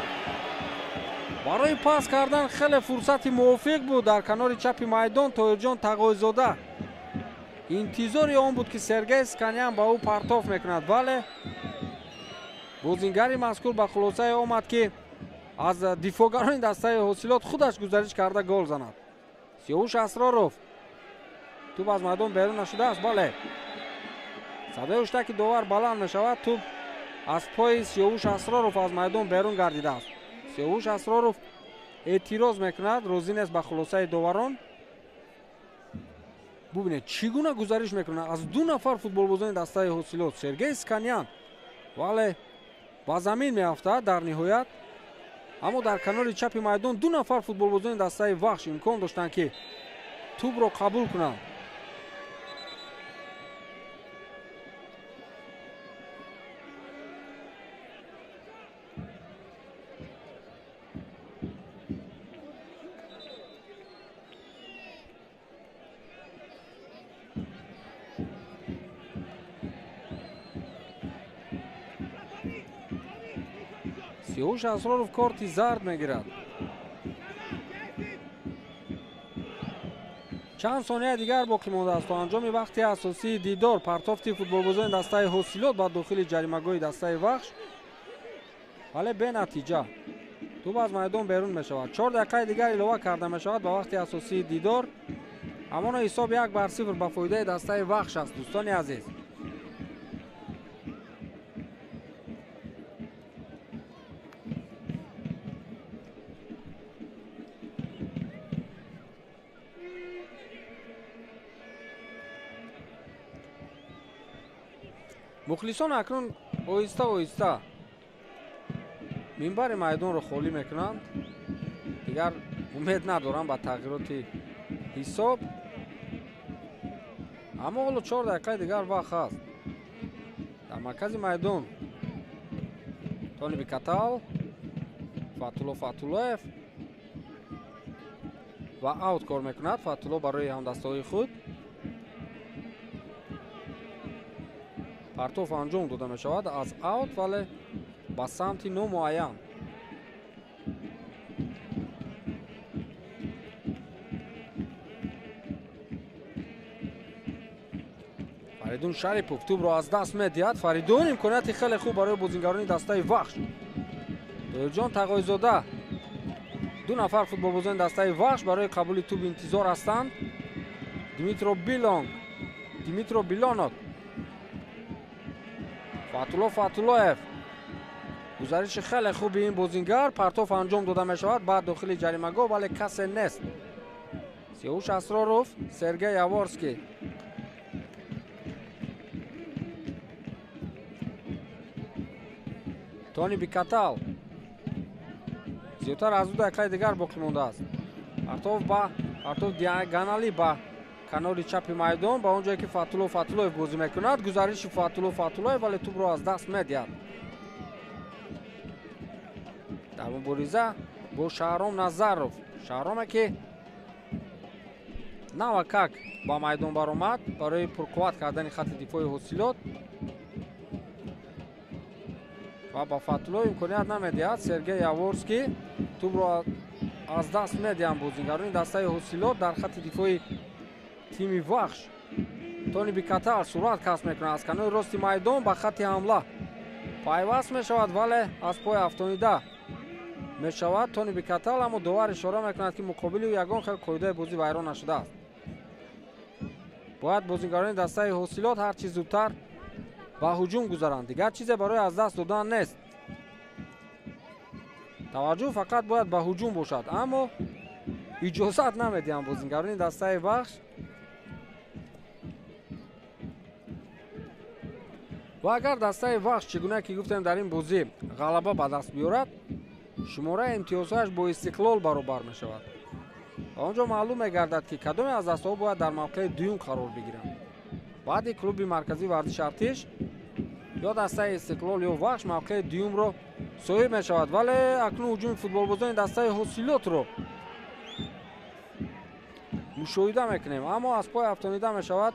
барои пас кардан хеле фурсати мувофиқ буд дар канори чапи майдон. Тоҳирҷон Тағоизода интизори он буд ки Сергей Сканян ба ӯ партоф мекунад, вале бозингари мазкур ба хулосае омад ки аз дифоъгарони дастаи ҳосилот худаш гузариш карда гол занад. Сиёвуш Асроров тӯб аз майдон берун нашудааст. бале садои уштаки довар баланд мешавад. тӯб аз пои Сиёвуш Асроров аз майдон берун гардидааст. Сиёвуш Асроров эътироз мекунад, розӣ нест ба хулосаи доварон. бубинед чӣ гуна гузариш мекунад аз ду нафар футболбозони дастаи ҳосилот. Сергей Сканян вале ба замин меафтад дар ниҳоят. аммо дар канори чапи майдон ду нафар футболбозони дастаи вахш имкон доштанд ки тӯбро қабул кунанд. سیاوش اسرارов корти зард мегирад. чанд сония дигар боқӣ мондааст то анҷоми вақти асосии дидор. партофти футболбозони дастаи ҳосилот ба дохили ҷаримагоҳи дастаи вахш, вале бенатиҷа. тӯб аз майдон берун мешавад. 4 дақиқаи дигар илова карда мешавад ба вақти асосии дидор. ҳамоно ҳисоб 1-0 ба фоидаи дастаи вахш аст. дӯстони азиз, мухлисон акнун оҳиста оҳиста минбари майдонро холӣ мекунанд. дигар умед надорам ба тағйироти ҳисоб, аммо ҳоло 4 дақиқаи дигар вақт ҳаст. дар маркази майдон Тони Бикатал, Фатулло Фатуллоев ва аут кор мекунад. Фатулло барои ҳамдастҳои худ. партоф анҷом дода мешавад аз аут, вале ба самти номуайян. фаридун шарипов тӯбро аз даст медиҳад. фаридун имконияти хеле хуб барои бозингарони дастаи вахш. доирҷон тағоизода, ду нафар футболбозони дастаи вахш барои қабули тӯб интизор ҳастанд. Димитро Билонов, Фатулло Фатуллоев, гузариши хеле хуби ин бозингар. партоф анҷом дода мешавад ба дохили ҷаримагоҳ, вале касе нест. сиёвуш асроров, Сергей Яворский, Тони Бикатал. зиёдтар аз 2 дақиқаи дигар боқӣ мондааст. партоф диаганали ба канори чапи майдон, ба он ҷое ки Фатулло Фатуллоев бозӣ мекунад. гузариши Фатулло Фатуллоев, вале тӯбро аз даст медиҳад. дар мубориза бо Шаҳром Назаров, шаҳроме ки навакак ба майдон баромад барои пурқувват кардани хатти дифои ҳосилот ва ба Фатулло имконият намедиҳад. Сергей Яворский, тӯбро аз даст медиҳанд бозингарони дастаи ҳосилот дар хатти дифои тими вахш. Тони Бикатал суръат касб мекунад аз канори рости майдон ба хатти ҳамла пайваст мешавад, вале аз пой афтонида мешавад Тони Бикатал, аммо довар ишора мекунад ки муқобили ӯ ягон хел қоидаи бозӣ вайрон нашудааст. бояд бозингарони дастаи ҳосилот ҳарчи зудтар ба ҳуҷум гузаранд. дигар чизе барои аз даст додан нест. таваҷҷӯҳ фақат бояд ба ҳуҷум бошад, аммо иҷозат намедиҳанд бозингарони дастаи вахш. ва агар дастаи вахш, чӣ гуна ки гуфтем, дар ин бозӣ ғалаба ба даст биёрад, шумораи имтиёзҳояш бо Истиқлол баробар мешавад. ва он ҷо маълум мегардад ки кадоме аз дастаҳо бояд дар мавқеи дуюм қарор бигиранд. баъди клуби марказии варзиш артиш ё дастаи Истиқлол ё вахш мавқеи дуюмро соҳиб мешавад, вале акнун ҳуҷуми футболбозони дастаи ҳосилотро мушоҳида мекунем, аммо аз пой афтонида мешавад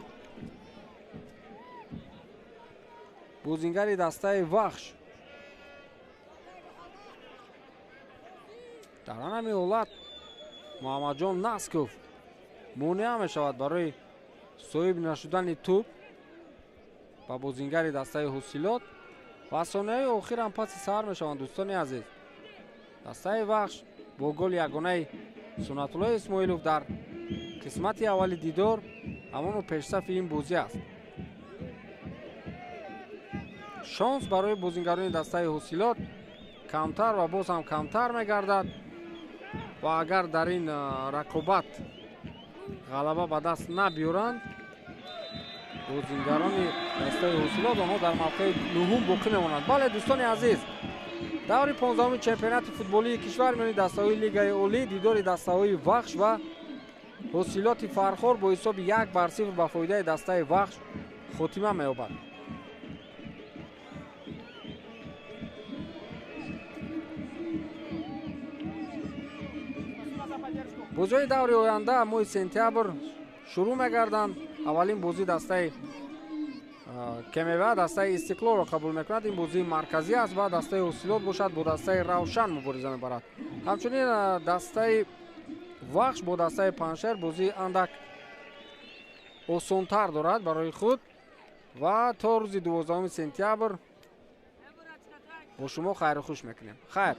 бозингари дастаи вахш. дар ан ҳамин ҳолат муҳаммадҷон Насков монеа мешавад барои соҳиб нашудани тӯб ба бозингари дастаи ҳосилот ва сонияҳои охир ҳам паси сар мешаванд. дӯстони азиз, дастаи вахш бо голи ягонаи Сунатулло Исмоилов дар қисмати аввали дидор ҳамону пешсафи ин бозӣ аст. шонс барои бозингарони дастаи ҳосилот камтар ва боз ҳам камтар мегардад ва агар дар ин рақобат ғалаба ба даст набиёранд, бозингарони дастаи ҳосилот онҳо дар мавқеи нӯҳум боқӣ мемонанд. бале дӯстони азиз, даври 15 чемпионати футболии кишвар миёни дастаҳои лигаи олӣ дидори дастаҳои вахш ва ҳосилоти фархор бо ҳисоби 1-0 ба фоидаи дастаи вахш хотима меёбад. бозиҳои даври оянда моҳи сентябр шурӯъ мегарданд. аввалин бозӣ дастаи кемева дастаи истиқлолро қабул мекунад. ин бозии марказӣ аст ва дастаи ҳосилот бошад бо дастаи равшан мубориза мебарад. ҳамчунин дастаи вахш бо дастаи паншер бозии андак осонтар дорад барои худ ва то рӯзи 12 сентябр бо шумо хайру хуш мекунем. хайр.